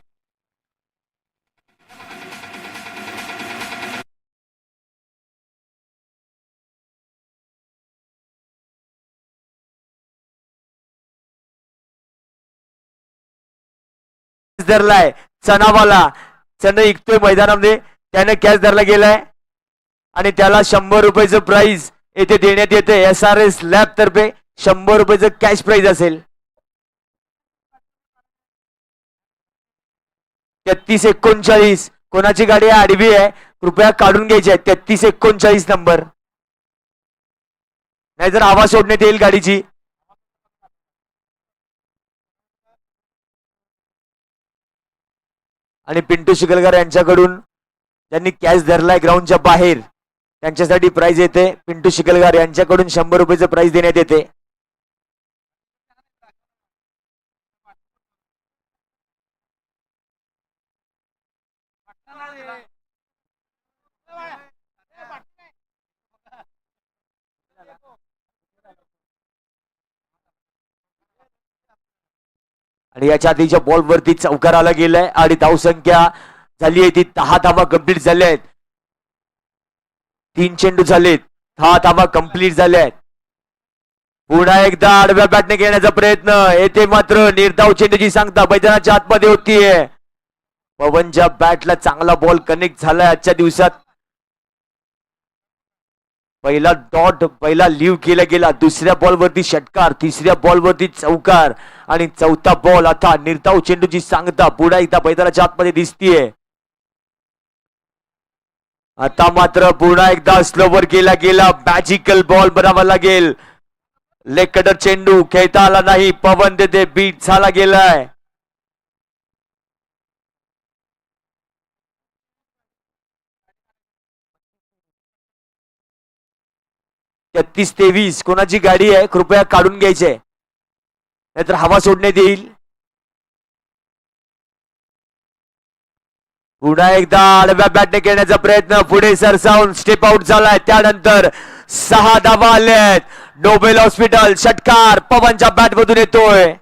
धरलाय चनावाला. चन ऐकतोय मैदानामध्ये. त्याने कॅच धरला गेलाय आणि त्याला 100 रुपयाचं प्राइज येथे देण्यात येते. SRS लॅब तर्फे 100 रुपयाचं कॅश प्राइज असेल. 3339 कोणाची गाडी आडवी आहे कृपया काढून घ्यायची आहे. 3339 नंबर नाहीतर आवाज सोडण्यात येईल गाडीची. आणि पिंटू शिकलकर यांच्याकडून त्यांनी कॅच धरलाय ग्राउंडच्या बाहेर त्यांच्यासाठी प्राइज येते. पिंटू शिकलकर यांच्याकडून 100 रुपयाचं प्राइज देण्यात येते. आणि याच्या आधीच्या बॉलवरती चौकार आला गेलाय आणि धावसंख्या झाली आहे ती 10 धावा कंप्लीट झाल्या आहेत. 3 चेंडू झालेत. 10 धावा कंप्लीट झाल्या आहेत. पुन्हा एकदा आडव्या बॅटने घेण्याचा प्रयत्न येथे मात्र निर्धाव चेंडूची सांगता मैदानाच्या आतमध्ये होतीये. पवनच्या बॅटला चांगला बॉल कनेक्ट झालाय आजच्या दिवसात. पहिला डॉट पहिला लिव्ह केला गेला. दुसऱ्या बॉलवरती षटकार. तिसऱ्या बॉलवरती चौकार आणि चौथा बॉल आता निर्धाव चेंडूची सांगता पुन्हा एकदा मैदानाच्या आतमध्ये दिसतीये. आता मात्र पुन्हा एकदा स्लोवर केला गेला. मॅजिकल बॉल बनावा लागेल. लेग कटर चेंडू खेळता आला नाही. पवन देते बीट झाला गेलाय. 3323 कोणाची गाडी आहे कृपया काढून घ्यायची आहे नाहीतर हवा सोडण्यात येईल. पुन्हा एकदा आडव्या बॅटने खेळण्याचा प्रयत्न पुढे सरसावून स्टेप आउट झालाय. त्यानंतर 6 धावा आल्यात. नोबेल हॉस्पिटल षटकार पवनच्या बॅट मधून येतोय.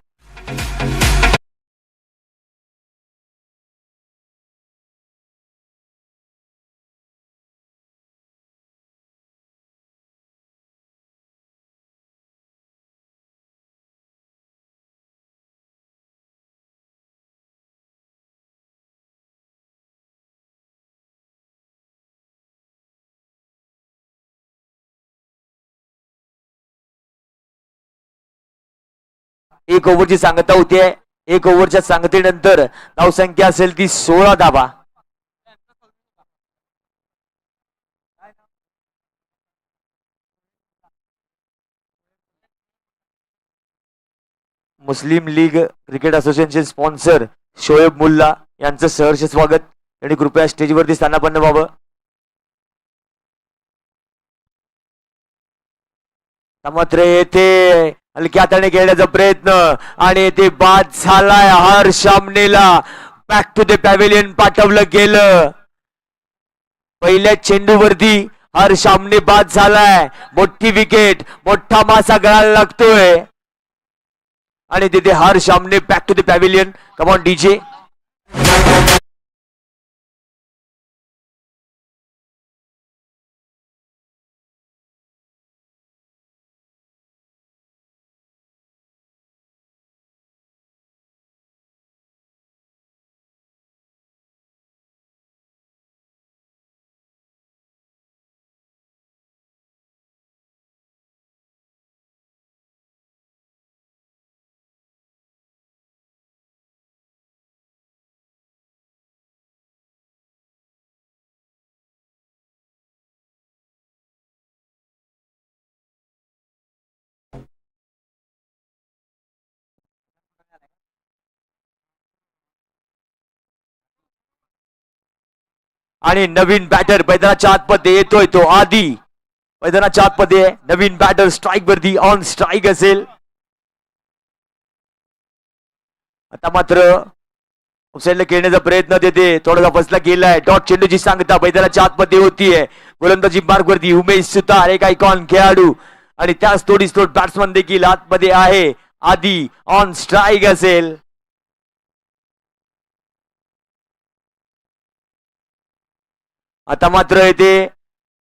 एक ओव्हरची सांगता होती. एक ओव्हरच्या सांगतेनंतर धावसंख्या असेल ती 16 धावा. मुस्लिम लीग क्रिकेट असोसिएशनचे स्पॉन्सर शोएब मुल्ला यांचं सहर्ष स्वागत. आणि कृपया स्टेजवरती स्थानापन्न व्हावं. मात्र येथे हलक्या हाताने खेळण्याचा प्रयत्न आणि ते बाद झालाय. हर्ष आमनेला बॅक टू द पॅव्हिलियन पाठवलं गेलं. पहिल्या चेंडूवरती हर्ष आमने बाद झालाय. मोठी विकेट, मोठा मासा गळायला लागतोय आणि तिथे Harsh Aamne back to the pavilion. Come on DJ. आणि नवीन बॅटर मैदानाच्या आतमध्ये येतोय तो आधी. मैदानाच्या आतमध्ये नवीन बॅटर स्ट्राईक वरती ऑन स्ट्राईक असेल. आता मात्र ऑफसाईडला खेळण्याचा प्रयत्न देते. थोडासा फसला गेलाय. डॉट चेंडूची सांगता मैदानाच्या आतमध्ये होतीये. गोलंदाजी मार्ग वरती उमेश सुतार एक आयकॉन खेळाडू आणि त्याच थोडीच थोड बॅट्समन देखील आतमध्ये आहे. आधी ऑन स्ट्राईक असेल. आता मात्र येथे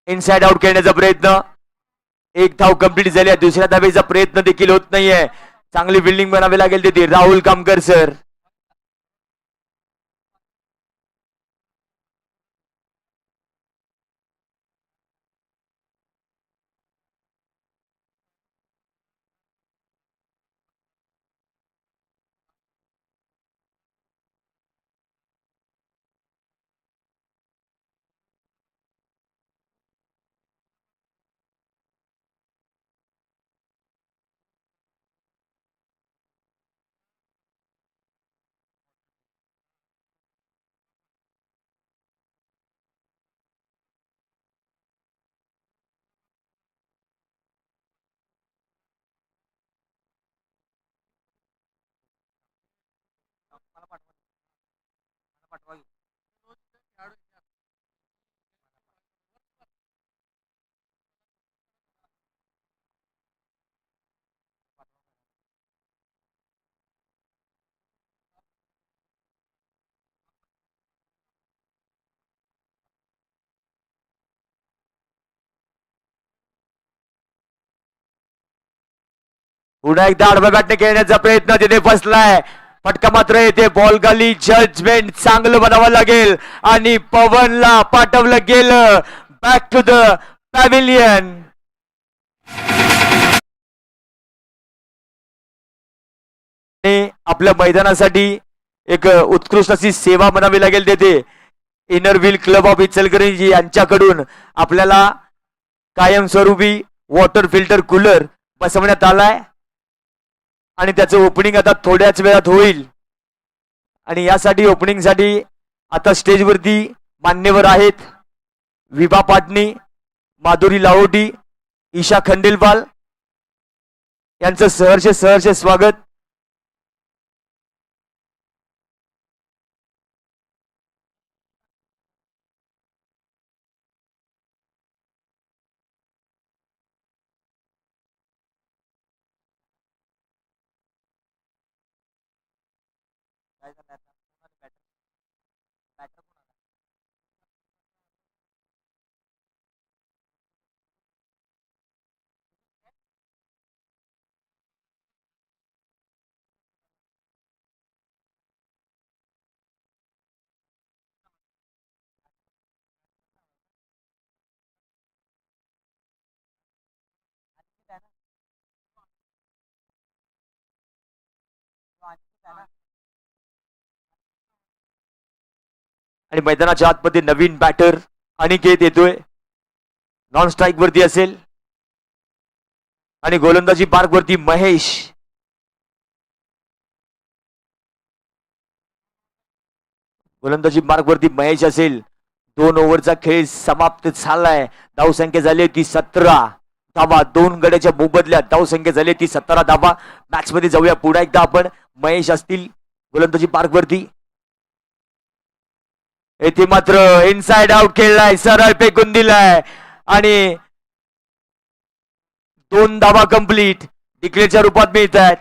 इनसाइड आउट खेळण्याचा प्रयत्न. एक धाव कंप्लीट झाली. दुसऱ्या धावेचा प्रयत्न देखील होत नाहीये. चांगली बिल्डिंग बनावी लागेल तिथे. राहुल कामकर सर. पुन्हा एकदा आडव्या बॅटने खेळण्याचा प्रयत्न तिथे फसलाय. फटका मात्र येते. बॉल खाली. जजमेंट चांगलं बनावं लागेल आणि पवनला पाठवलं गेलं बॅक टू द पॅव्हिलियन. आपल्या मैदानासाठी एक उत्कृष्ट अशी सेवा म्हणावी लागेल तिथे. Inner wheel club of Ichalkaranji यांच्याकडून आपल्याला कायमस्वरूपी वॉटर फिल्टर कूलर बसवण्यात आलाय आणि त्याचं ओपनिंग आता थोड्याच वेळात होईल. आणि यासाठी ओपनिंगसाठी आता स्टेजवरती मान्यवर आहेत. विभा पाटणी, माधुरी लाहोटी, ईशा खंडेलवाल यांचं सहर्ष स्वागत. आणि मैदानाच्या आतमध्ये नवीन बॅटर अनिकेत येतोय. नॉन स्ट्राईक वरती असेल आणि गोलंदाजी मार्ग वरती महेश. गोलंदाजी मार्ग वरती महेश असेल. 2 ओव्हरचा खेळ समाप्त झालाय. धावसंख्या झाली ती 17 धावा. 2 गड्याच्या मोबदल्यात धावसंख्या झाली ती 17 धावा. मॅच मध्ये जाऊया पुन्हा एकदा आपण. महेश असतील गोलंदाजी मार्ग वरती. येथे मात्र इनसाइड आउट खेळलाय. सरळ फेकून दिलाय आणि 2 धावा कंप्लीट डिक्लेअरच्या रूपात मिळत आहेत.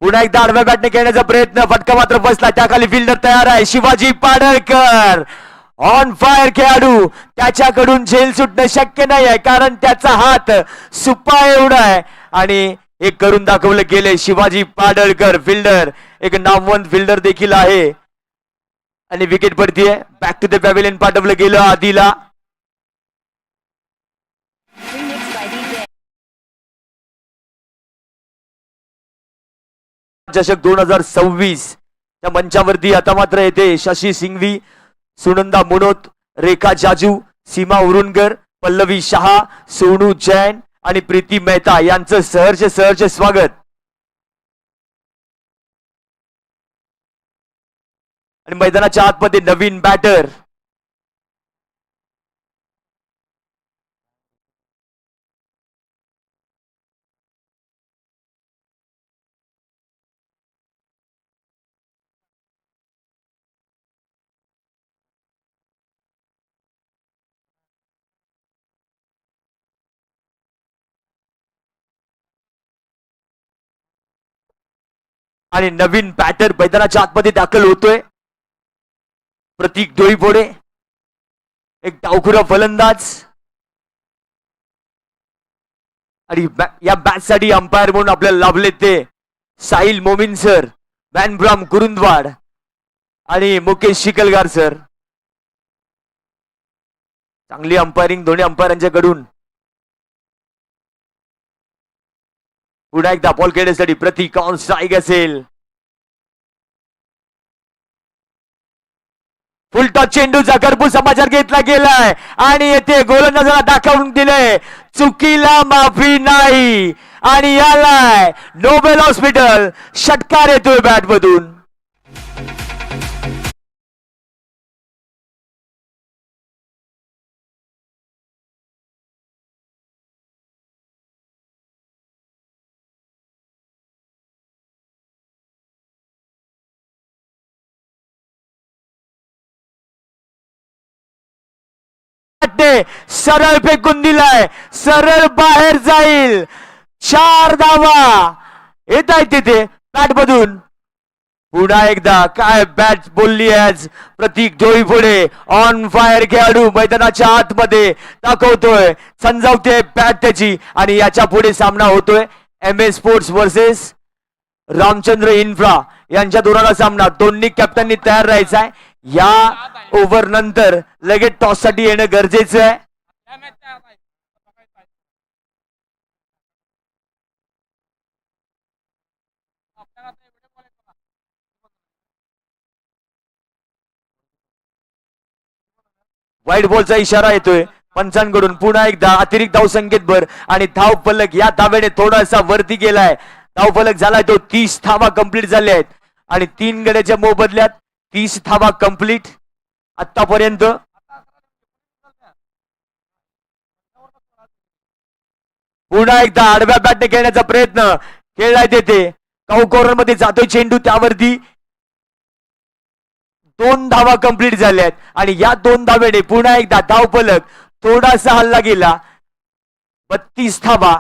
पुन्हा एकदा आडव्या बॅटने खेळण्याचा प्रयत्न. फटका मात्र बसला. त्याखाली फिल्डर तयार आहे. शिवाजी पाडळकर ऑन फायर खेळाडू. त्याच्याकडून झेल सुटणं शक्य नाही आहे कारण त्याचा हात सुपा एवढा आहे आणि हे करून दाखवलं गेलंय. शिवाजी पाडळकर फिल्डर, एक नामवंत फिल्डर देखील आहे. आणि विकेट पडतीये. बॅक टू द पॅव्हिलियन पाठवलं गेलं आधीला. चषक 2026 त्या मंचावरती आता मात्र येते शशी सिंघवी, सुनंदा मुनोत, रेखा जाजू, सीमा उरुणकर, पल्लवी शहा, सोनू जैन आणि प्रीती मेहता यांचं सहर्ष स्वागत. आणि मैदानाच्या आतमध्ये नवीन बॅटर आणि नवीन बॅटर मैदानाच्या आतमध्ये दाखल होतोय. प्रतीक डोईफोडे, एक डावखुरा फलंदाज. आणि या मॅच साठी अंपायर म्हणून आपल्याला लाभले ते साहिल मोमीन सर, मॅनब्राम कुरुंदवाड आणि मुकेश शिकलगार सर. चांगली अंपायरिंग दोन्ही अंपायरांच्याकडून. पुन्हा एकदा बॉल खेळण्यासाठी प्रतीक ऑन स्ट्राईक असेल. फुलटॉस चेंडूचा भरपूर समाचार घेतला गेलाय आणि येथे गोलंदाजाला दाखवून दिले चुकीला माफी नाही. आणि यालाय नोबेल हॉस्पिटल. षटकार येतोय बॅट मधून. सरळ फेकून दिलाय. सरळ बाहेर जाईल. 4 धावा येत आहेत तिथे बॅट मधून. पुन्हा एकदा काय बॅट बोलली आज प्रतीक डोईफोडे. ऑन फायर खेळाडू मैदानाच्या आतमध्ये दाखवतोय. समजावते बॅट त्याची. आणि याच्या पुढे सामना होतोय MS sports versus Ramchandra infra यांच्या दोघांचा सामना. दोन्ही कॅप्टननी तयार राहायचा आहे. या ओव्हर नंतर लगेच टॉस साठी येणं गरजेचं आहे. वाईट बॉलचा इशारा येतोय पंचांकडून. पुन्हा एकदा अतिरिक्त धावसंख्येत भर आणि धाव फलक या धावेने थोडासा वरती गेलाय. धाव फलक झालाय तो 30 धावा कंप्लीट झाल्या आहेत आणि 3 गड्याच्या मोबदल्यात 30 धावा कंप्लीट आतापर्यंत. पुन्हा एकदा आडव्या बॅटने खेळण्याचा प्रयत्न खेळलाय तेथे काऊ कॉर्नर मध्ये जातोय चेंडू त्यावरती 2 धावा कंप्लीट झाल्यात आणि या 2 धावेने पुन्हा एकदा धावफलक थोडासा हल्ला गेला 32 धावा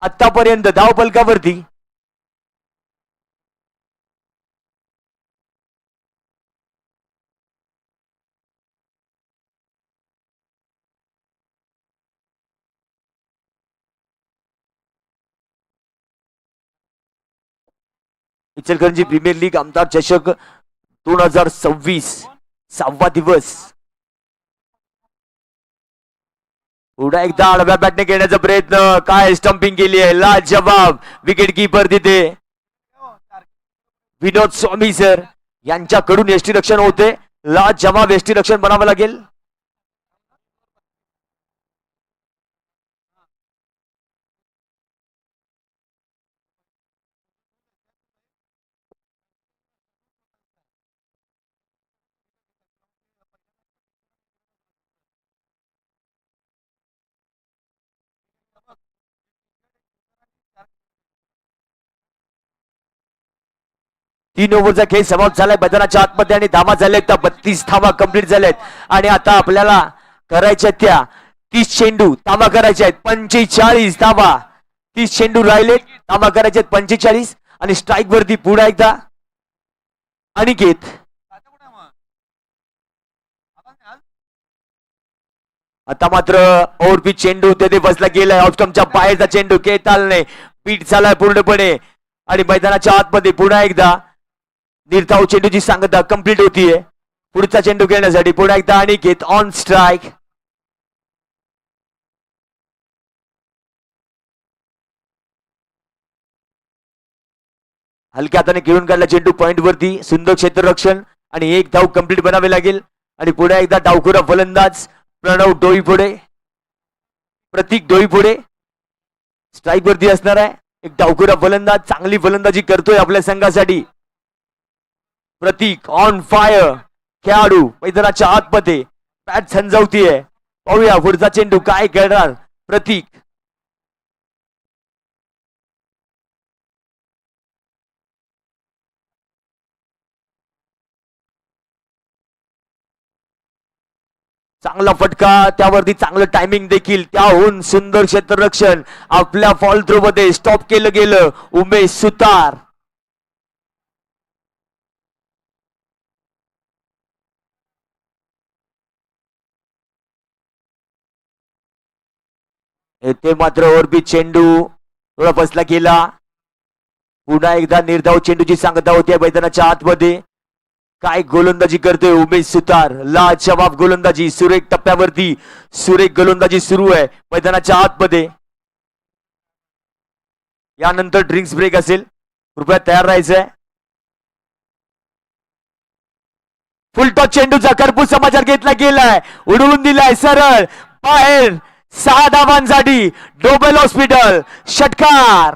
आतापर्यंत धावफलकावरती इचलकरंजी प्रीमियर लीग आमदार चषक 2026 6वा दिवस पुन्हा एकदा आडव्या बॅटने खेळण्याचा प्रयत्न काय स्टंपिंग केली आहे लाजवाब विकेट कीपर तिथे विनोद स्वामी सर यांच्याकडून यष्टीरक्षण होते लाजवाब यष्टीरक्षण बनावं लागेल 3 ओव्हरचा खेळ समाप्त झालाय मैदानाच्या आतमध्ये आणि धावा झाल्यात त्या 32 धावा कंप्लीट झाल्यात आणि आता आपल्याला करायच्या त्या 30 चेंडू धावा करायच्या आहेत 45 धावा 30 चेंडू राहिलेत धावा करायचे आहेत 45 आणि स्ट्राईक वरती पुन्हा एकदा अनिकेत आता मात्र ओव्हरपिच चेंडू तेथे बसला गेलाय ऑफस्टंपच्या बाहेरचा चेंडू खेळता आला नाही पीठ झालाय पूर्णपणे आणि मैदानाच्या आतमध्ये पुन्हा एकदा निर्धाव चेंडूची सांगता कंप्लीट होतीये पुढचा चेंडू खेळण्यासाठी पुन्हा एकदा अनिकेत ऑन स्ट्राईक हलक्या हाताने खेळून काढला चेंडू पॉइंट वरती सुंदर क्षेत्ररक्षण आणि एक धाव कंप्लीट बनावे लागेल आणि पुन्हा एकदा डावखुरा फलंदाज प्रणव डोईपुढे प्रतीक डोईपुढे स्ट्राईक वरती असणार आहे एक डावखुरा फलंदाज चांगली फलंदाजी करतोय आपल्या संघासाठी प्रतीक ऑन फायर खेळाडू मैदानाच्या आतमध्ये बॅट झंझवतीये पाहूया पुढचा चेंडू काय करणार प्रतीक चांगला फटका त्यावरती चांगलं टायमिंग देखील त्याहून सुंदर क्षेत्ररक्षण आपल्या फॉल थ्रो मध्ये स्टॉप केलं गेलं उमेश सुतार येथे मात्र ओरबी चेंडू थोडा बसला गेला पुन्हा एकदा निर्धाव चेंडूची सांगता होती मैदानाच्या आतमध्ये काय गोलंदाजी करतोय उमेश सुतार लाजवाब गोलंदाजी सुरेख टप्प्यावरती सुरेख गोलंदाजी सुरू आहे मैदानाच्या आतमध्ये यानंतर ड्रिंक्स ब्रेक असेल कृपया तयार राहायचंय फुलटॉस चेंडूचा कर्पूस समाचार घेतला गेलाय उडवून दिलाय सरळ बाहेर 6 धावांसाठी डोबल हॉस्पिटल षटकार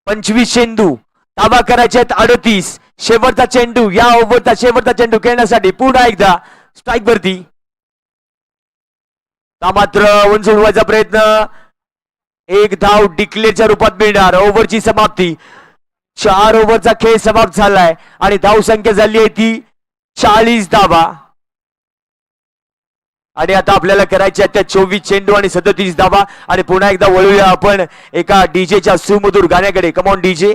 पंचवीस चेंडू धावा करायचे आहेत 38 शेवटचा चेंडू या ओव्हरचा शेवटचा चेंडू खेळण्यासाठी पुन्हा एकदा स्ट्राईक वरती मात्र उंच उडवायचा प्रयत्न एक धाव डिक्लेअरच्या रूपात मिळणार ओव्हरची समाप्ती 4 ओव्हरचा खेळ समाप्त झालाय आणि धाव संख्या झाली आहे ती 40 धावा आणि आता आपल्याला करायच्या त्या 24 चेंडू आणि 37 धावा आणि पुन्हा एकदा वळूया आपण एका डीजेच्या सुमधुर गाण्याकडे कमॉन डीजे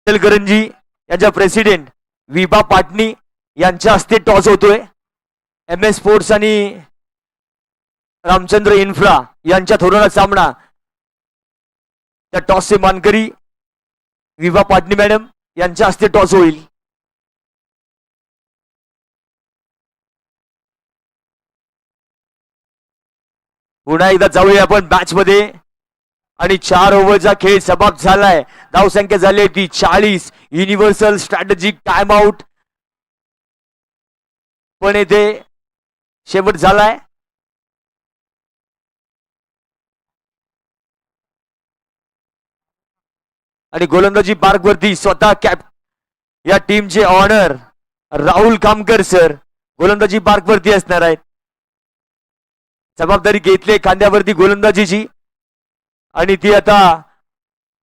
इचलकरंजी यांच्या प्रेसिडेंट विभा पाटणी यांच्या हस्ते टॉस होतोय. MS स्पोर्ट्स आणि रामचंद्र इन्फ्रा यांच्या थोराला सामना. त्या टॉसचे मानकरी विभा पाटणी मॅडम यांच्या हस्ते टॉस होईल. पुन्हा एकदा जाऊया आपण मॅच मध्ये. आणि 4 ओव्हरचा खेळ समाप्त झालाय. धावसंख्या झाली आहे ती 40. युनिव्हर्सल स्ट्रॅटेजिक टाइम आउट पण येथे शेवट झालाय. आणि गोलंदाजी मार्ग वरती स्वतः कॅप या टीमचे ऑनर राहुल कामकर सर गोलंदाजी मार्ग वरती असणार आहेत. जबाबदारी घेतली खांद्यावरती गोलंदाजीची आणि ती आता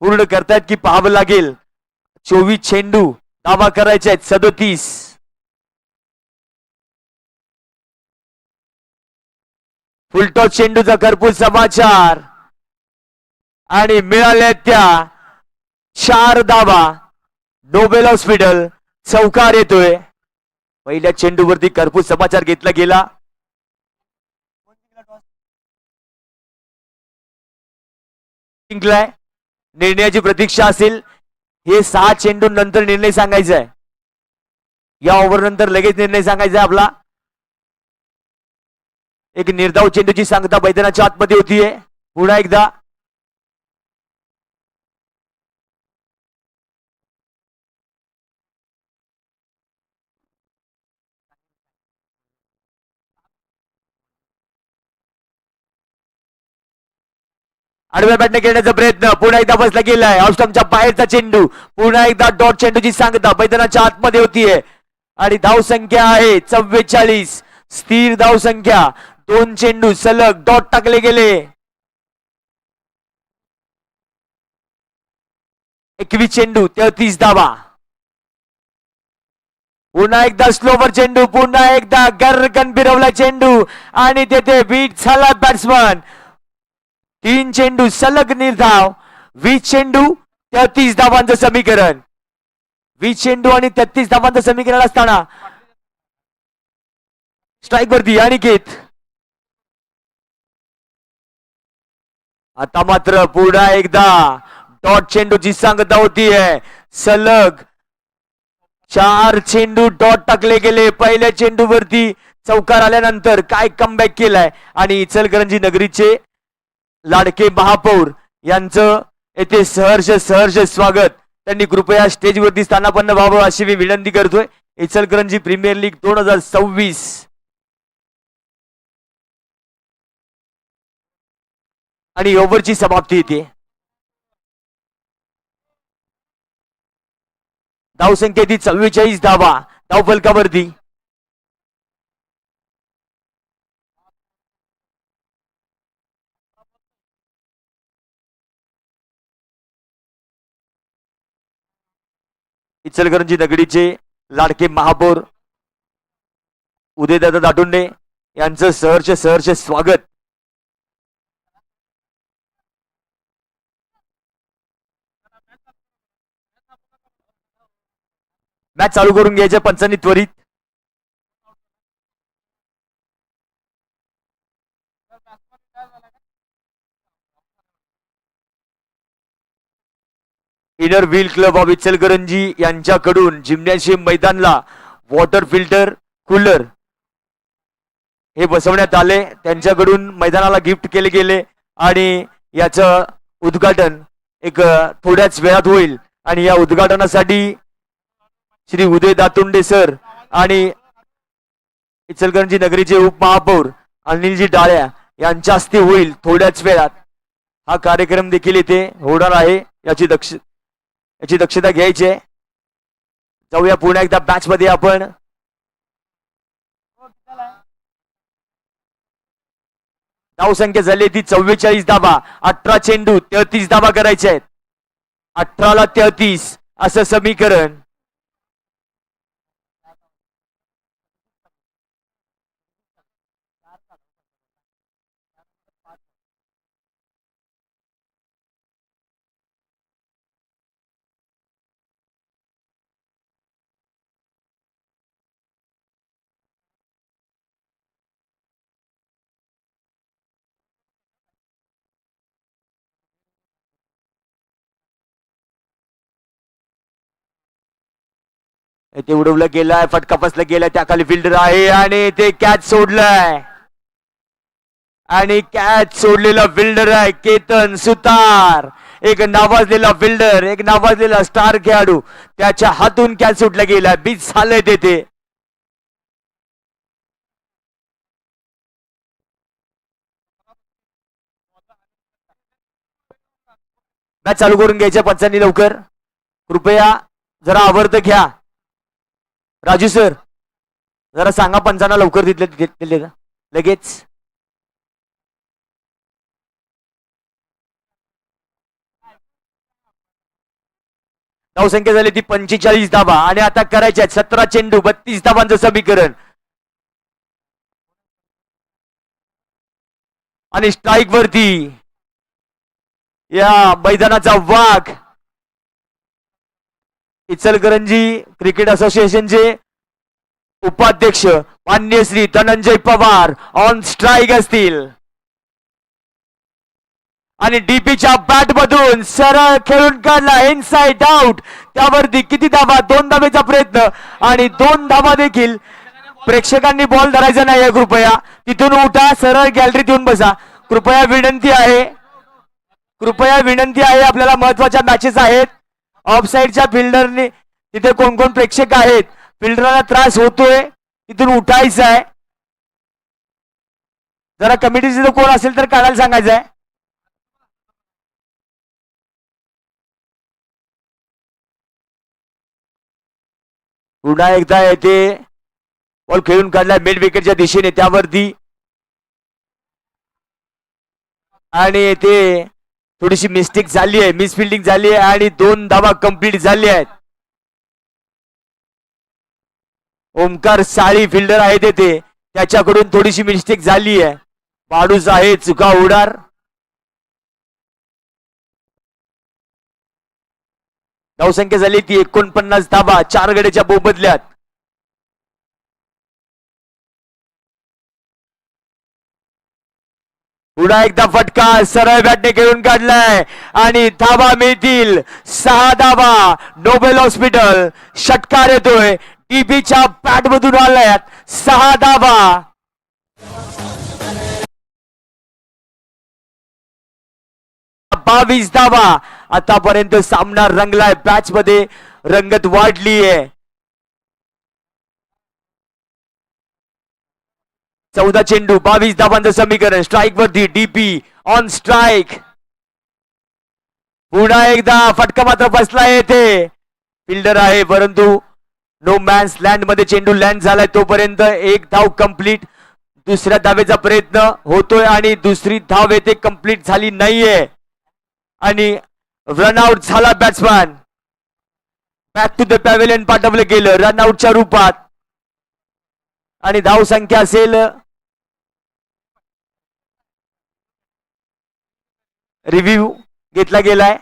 पूर्ण करतायत की पाहावं लागेल. 24 चेंडू धावा करायचे आहेत. 37 फुलटॉस चेंडूचा घरपूर समाचार आणि मिळाल्या त्या 4 धावा. नोबेल हॉस्पिटल चौकार येतोय. पहिल्या चेंडूवरती घरपूर समाचार घेतला गेला. जिंकलाय. निर्णयाची प्रतीक्षा असेल. हे 6 चेंडू नंतर निर्णय सांगायचा आहे. या ओव्हर नंतर लगेच निर्णय सांगायचा आहे आपला. एक निर्धाव चेंडूची सांगता मैदानाच्या आतमध्ये होतीये. पुन्हा एकदा आडव्या बॅटने खेळण्याचा प्रयत्न पुन्हा एकदा बसला गेलाय. ऑफस्टंपच्या बाहेरचा चेंडू. पुन्हा एकदा डॉट चेंडूची सांगता मैदानाच्या आतमध्ये होतीये. आणि धाव संख्या आहे 44. स्थिर धाव संख्या. 2 चेंडू सलग डॉट टाकले गेले. 21 चेंडू 33 धावा. पुन्हा एकदा स्लोवर चेंडू. पुन्हा एकदा गर्रकन फिरवला चेंडू आणि तेथे बीट झाला बॅट्समन. 3 चेंडू सलग निर्धाव. 20 चेंडू 33 धावांचं समीकरण. 20 चेंडू आणि 33 धावांचं समीकरण असताना स्ट्राईक वरती अनिकेत. आता मात्र पुन्हा एकदा डॉट चेंडूची सांगता होतीये. सलग 4 चेंडू डॉट टाकले गेले. पहिल्या चेंडूवरती चौकार आल्यानंतर काय कमबॅक केलाय. आणि इचलकरंजी नगरीचे लाडके महापौर यांचं येथे सहर्ष स्वागत. त्यांनी कृपया स्टेजवरती स्थानापन्न व्हावं अशी मी विनंती करतोय. इचलकरंजी प्रीमियर लीग 2026 आणि ओव्हरची समाप्ती येते. धावसंख्या ती 44 धावा धावफलकावरती. इचलकरंजी नगरीचे लाडके महापौर उदयदादा दाटुंडे यांचं सहर्ष स्वागत. मॅच चालू करून घ्यायच्या पंचांनी त्वरित. Inner wheel club of Ichalkaranji यांच्याकडून जिम्नॅशियम मैदानला वॉटर फिल्टर कूलर हे बसवण्यात आले. त्यांच्याकडून मैदानाला गिफ्ट केले गेले आणि याचं उद्घाटन एक थोड्याच वेळात होईल. आणि या उद्घाटनासाठी श्री उदय दातुंडे सर आणि इचलकरंजी नगरीचे उपमहापौर अनिलजी डाळ्या यांच्या हस्ते होईल थोड्याच वेळात. हा कार्यक्रम देखील इथे होणार आहे याची याची दक्षता घ्यायची आहे. जाऊया पुन्हा एकदा मॅच मध्ये आपण. धावसंख्या झाली ती 44 धाबा. 18 चेंडू 33 धाबा करायचे आहेत. 18ला 33 असं समीकरण. ते उडवलं गेलाय, फटका बसला गेलाय, त्या खाली फिल्डर आहे आणि ते कॅच सोडलाय. आणि कॅच सोडलेला फिल्डर आहे केतन सुतार. एक नावाजलेला फिल्डर, एक नावाजलेला स्टार खेळाडू, त्याच्या हातून कॅच सुटला गेला. बीच झालंय तेथे. मॅच चालू करून घ्यायच्या पंचांनी लवकर. कृपया जरा आवर्त घ्या. राजू सर जरा सांगा पंचांना लवकर तिथले लगेच. धावसंख्या झाली ती 45 धाबा आणि आता करायच्या 17 चेंडू 32 धाबांचं समीकरण. आणि स्ट्राईक वरती या मैदानाचा वाघ, इचलकरंजी क्रिकेट असोसिएशनचे उपाध्यक्ष मान्य श्री धनंजय पवार ऑन स्ट्राईक असतील. आणि डीपीच्या बॅट मधून सरळ खेळून काढला इनसाइड आउट. त्यावरती किती धाबा? 2 धाबेचा प्रयत्न आणि 2 धाबा देखील. प्रेक्षकांनी बॉल धरायचा नाही. कृपया तिथून उठा, सरळ गॅलरीत येऊन बसा. कृपया विनंती आहे, कृपया विनंती आहे. आपल्याला महत्वाच्या मॅचेस आहेत. ऑफसाईडच्या फिल्डरने तिथे कोण कोण प्रेक्षक आहेत, फिल्डरला त्रास होतोय, तिथून उठायचं आहे. जरा कमिटीचे कोण असेल तर काढायला सांगायचं आहे. पुन्हा एकदा येथे बॉल खेळून काढलाय मिड विकेटच्या दिशेने, त्यावरती आणि येथे थोडीशी मिस्टेक झाली आहे, मिसफिल्डिंग झाली आहे आणि 2 धावा कंप्लीट झाली आहेत. ओमकार साळी फिल्डर आहे तेथे, त्याच्याकडून थोडीशी मिस्टेक झाली आहे. माणूस आहे चुका उडार. धावसंख्या झाली ती 49 धाबा 4 गड्याच्या मोबदल्यात. पुन्हा एकदा फटका सरळ बॅटने खेळून काढलाय आणि धाबा मिळतील 6 धाबा. नोबेल हॉस्पिटल षटकार येतोय, टीपीच्या बॅट मधून आल्यात 6 धाबा. 22 धाबा. आतापर्यंत सामना रंगलाय, मॅच मध्ये रंगत वाढली आहे. 14 चेंडू 22 धाबांचं समीकरण. स्ट्राईक वरती डीपी ऑन स्ट्राईक. पुन्हा एकदा फटका मात्र बसला येथे. फिल्डर आहे परंतु नो मॅन्स लँड मध्ये चेंडू लँड झालाय. तोपर्यंत एक धाव कंप्लीट. दुसऱ्या धावेचा प्रयत्न होतोय आणि दुसरी धाव येथे कंप्लीट झाली नाहीये आणि रनआउट झाला batsman. Back to the pavilion पाठवलं गेलं रनआउटच्या रूपात. आणि धाव संख्या असेल, रिव्ह्यू घेतला गेलाय.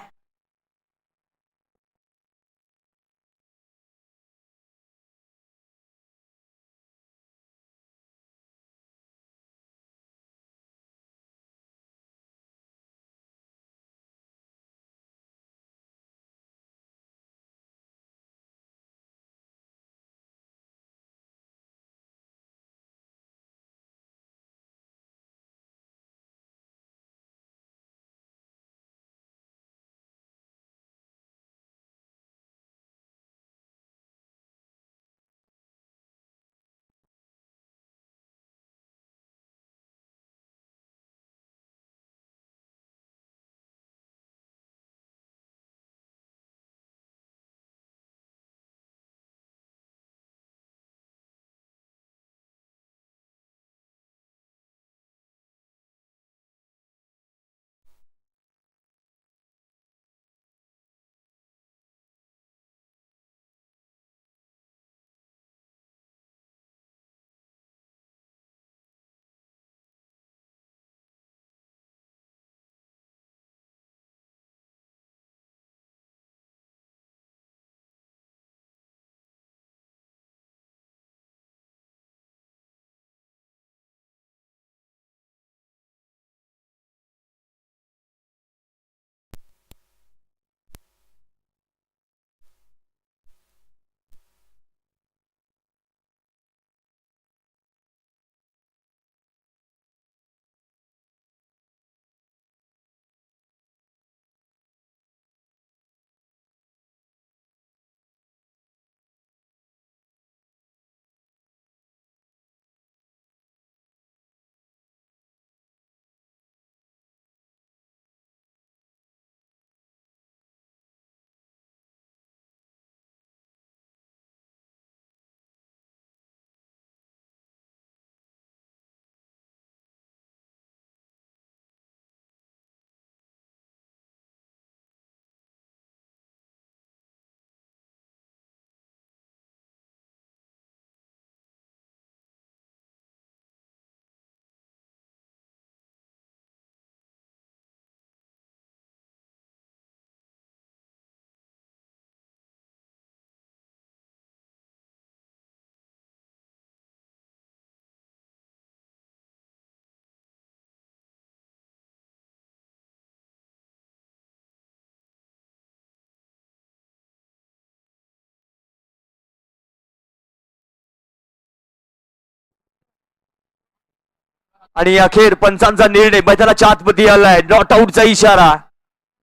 आणि अखेर पंचांचा निर्णय मैदानाच्या आतमध्ये आलाय. नॉट आउटचा इशारा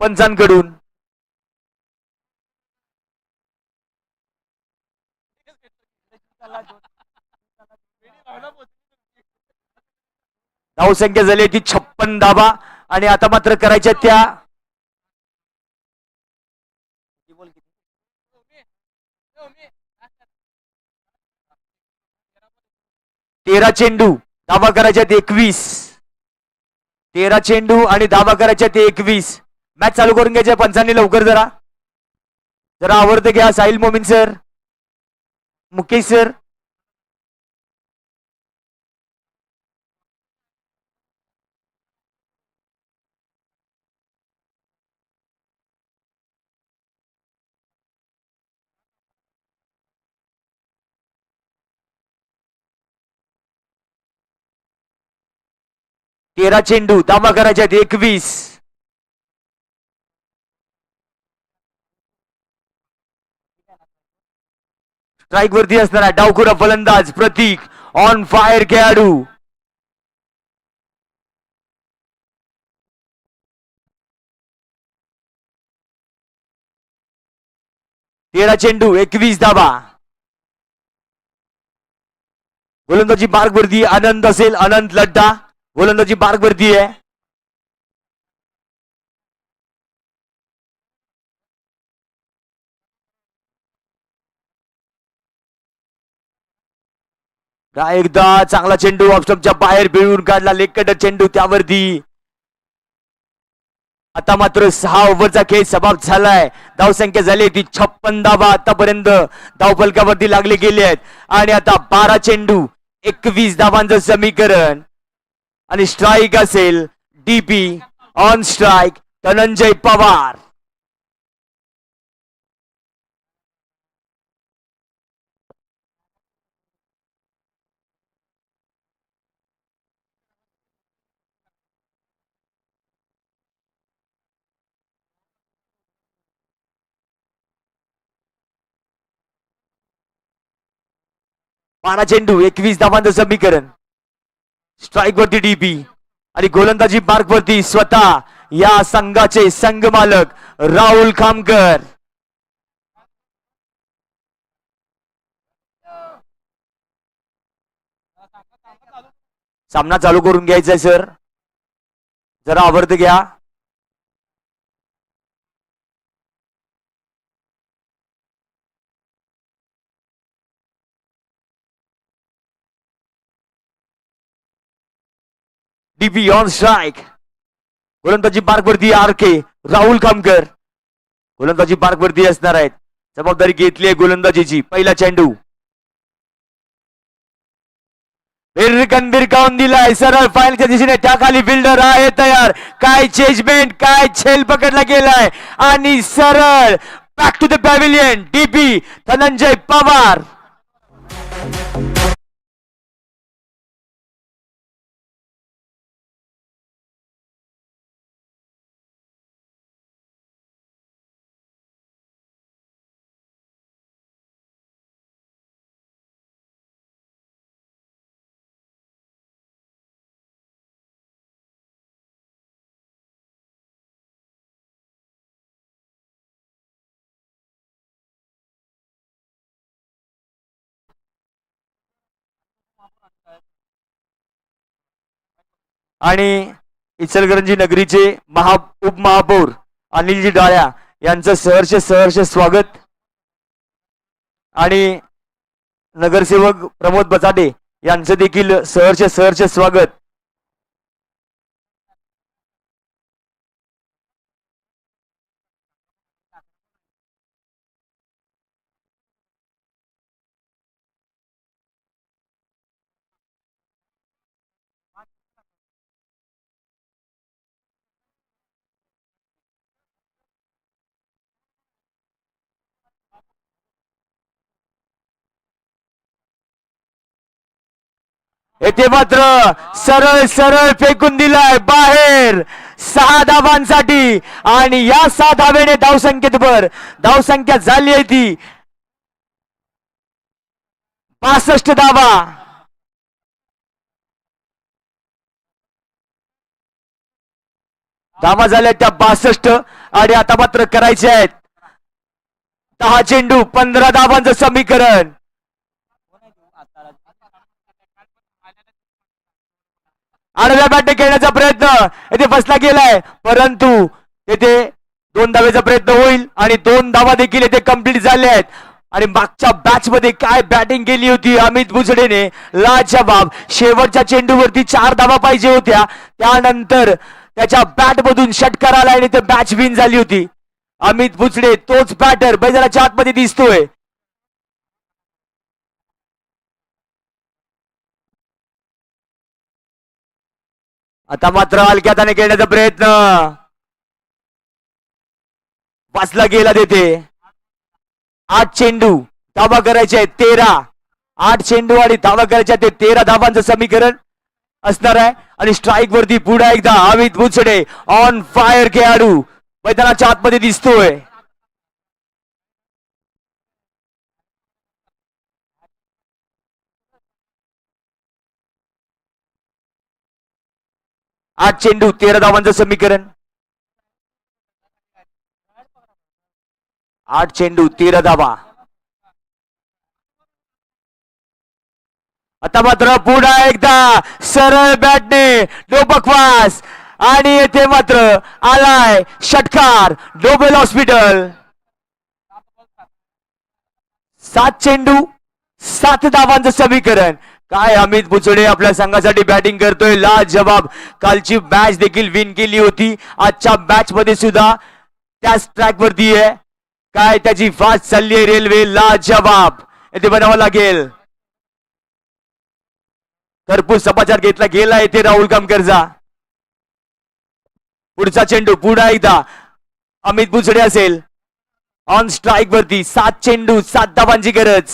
पंचांकडून. धावसंख्या झाली ती 56 धावा आणि आता मात्र करायच्या त्या 13 चेंडू धावा करायच्यात 21. 13 चेंडू आणि धावा करायच्यात 21. मॅच चालू करून घ्यायच्या पंचांनी लवकर जरा जरा आवडतं घ्या. Sahil Momin sir, Mukesh sir. तेरा चेंडू धावा करायच्यात 21. स्ट्राईक वरती असणारा डावखुरा फलंदाज प्रतीक ऑन फायर खेळाडू. तेरा चेंडू 21 धावा. गोलंदाजी मार्ग वरती आनंद असेल, अनंत लड्डा गोलंदाजी मार्ग वरती आहे. एकदा चांगला चेंडू ऑफस्टॉपच्या बाहेर पिळून काढला. लेग चेंडू त्यावरती. आता मात्र 6 ओव्हरचा खेळ समाप्त झालाय. धावसंख्या झाली ती 56 धावा आतापर्यंत धावफलकावरती लागले गेले आहेत. आणि आता 12 चेंडू 21 धावांचं समीकरण. आणि स्ट्राईक असेल DP. On strike Dhananjay Pawar. बारा चेंडू 21 धावांचं समीकरण. स्ट्राईक वरती डीपी आणि गोलंदाजी मार्क वरती स्वतः या संघाचे संघ मालक राहुल खामकर. सामना चालू करून घ्यायचा सर, जरा आवडतं घ्या. DP on strike. गोलंदाजी मार्क वरती आर के राहुल खामकर गोलंदाजी मार्क वरती असणार आहेत. जबाबदारी घेतली आहे गोलंदाजीची. पहिला चेंडू भिरकावून दिलाय सरळ फायनलच्या दिशेने. त्याखाली फिल्डर आहे तयार. काय चेजमेंट, काय छेल पकडला गेलाय आणि सरळ back to the pavilion. DP Dhananjay Pawar. आणि इचलकरंजी नगरीचे उपमहापौर अनिलजी डाळ्या यांचं सहर्ष स्वागत. आणि नगरसेवक प्रमोद बचाटे यांचं देखील सहर्ष स्वागत. येथे मात्र सरळ फेकून दिलाय बाहेर 6 धावांसाठी. आणि या 6 धावेने धावसंख्येत भर. धावसंख्या झाली आहे ती 62 धावा. धावा झाल्या त्या 62 आणि आता मात्र करायचे आहेत 10 चेंडू 15 धावांचं समीकरण. आडव्या बॅटने खेळण्याचा प्रयत्न येथे फसला गेलाय, परंतु येथे 2 धावेचा प्रयत्न होईल आणि 2 धावा देखील येथे कंप्लीट झाल्या आहेत. आणि मागच्या बॅच मध्ये काय बॅटिंग केली होती अमित बुचडेने, लाजवाब. शेवटच्या चेंडूवरती 4 धावा पाहिजे होत्या, त्यानंतर त्याच्या बॅट मधून षटकार आला आणि ते मॅच विन झाली होती. अमित बुचडे तोच बॅटर मैदानाच्या आतमध्ये दिसतोय. आता मात्र हलक्या हाताने खेळण्याचा प्रयत्न वाचला गेला देते. 8 चेंडू धावा करायचे आहेत 13. 8 चेंडू आणि धावा करायच्या ते 13 धावांचं समीकरण असणार आहे. आणि स्ट्राईक वरती पुन्हा एकदा अमित बुचडे ऑन फायर खेळाडू मैदानाच्या आतमध्ये दिसतोय. आठ चेंडू 13 धावांचं समीकरण. 8 चेंडू 13 धावा. आता मात्र पुन्हा एकदा सरळ बॅटने नो बकवास आणि येथे मात्र आलाय षटकार नोबेल हॉस्पिटल. 7 चेंडू 7 धावांचं समीकरण. काय अमित बुचडे आपल्या संघासाठी बॅटिंग करतोय, लाजवाब. कालची मॅच देखील विन केली होती, आजच्या मॅच मध्ये सुद्धा त्याच ट्रॅक वरती आहे. काय त्याची फास्ट चालली आहे रेल्वे, लाजवाब. येथे बनावं लागेल. भरपूर समाचार घेतला गेला येथे राहुल कामकरचा. पुढचा चेंडू पुन्हा एकदा अमित बुचडे असेल ऑन स्ट्राईक वरती. 7 चेंडू 7 धावांची गरज.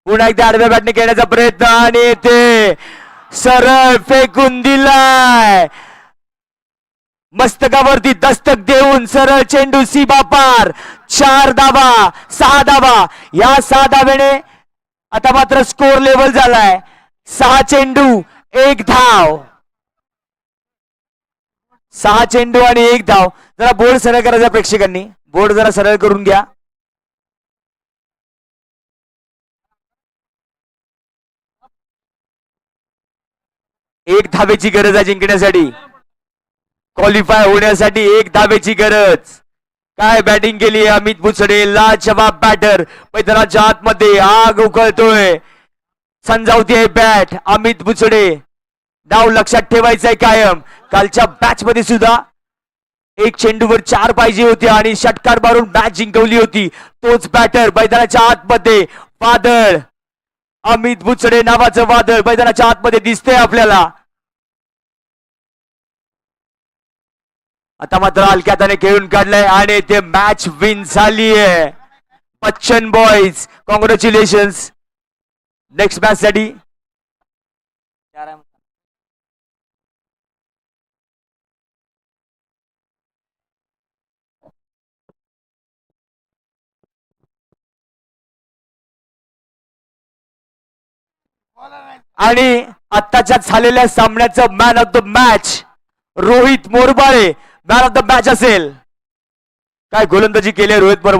पुन्हा एकदा आडव्या बॅटने खेळण्याचा प्रयत्न आणि ते सरळ फेकून दिलाय. मस्तकावरती दस्तक देऊन सरळ चेंडू सीमा पार. 4 धावा 6 धावा. या 6 धाव्याने आता मात्र स्कोर लेवल झालाय 6 चेंडू 1 धाव. 6 चेंडू आणि 1 धाव. जरा बोर्ड सरळ करायचा प्रेक्षकांनी, बोर्ड जरा सरळ करून घ्या. एक धावेची गरज आहे जिंकण्यासाठी, क्वालिफाय होण्यासाठी 1 धावेची गरज. काय बॅटिंग केली अमित बुचडे, लाजवाब बॅटर. मैदानाच्या आतमध्ये आग उकळतोय, संजावती बॅट अमित बुचडे. डाव लक्षात ठेवायचंय कायम. कालच्या मॅच मध्ये सुद्धा 1 चेंडूवर 4 पाहिजे होते आणि षटकार मारून मॅच जिंकवली होती. तोच बॅटर मैदानाच्या आतमध्ये. वादळ, अमित बुचडे नावाचं वादळ मैदानाच्या आतमध्ये दिसतंय आपल्याला. आता मात्र हलक्या हाताने खेळून काढलाय आणि ते मॅच विन झाली आहे. Bachchan boys congratulations. Next match साठी आणि आत्ताच्या झालेल्या सामन्याचं man of the match Rohit Morbale man of the match असेल. काय गोलंदाजी केली रोहित मोरबाळे.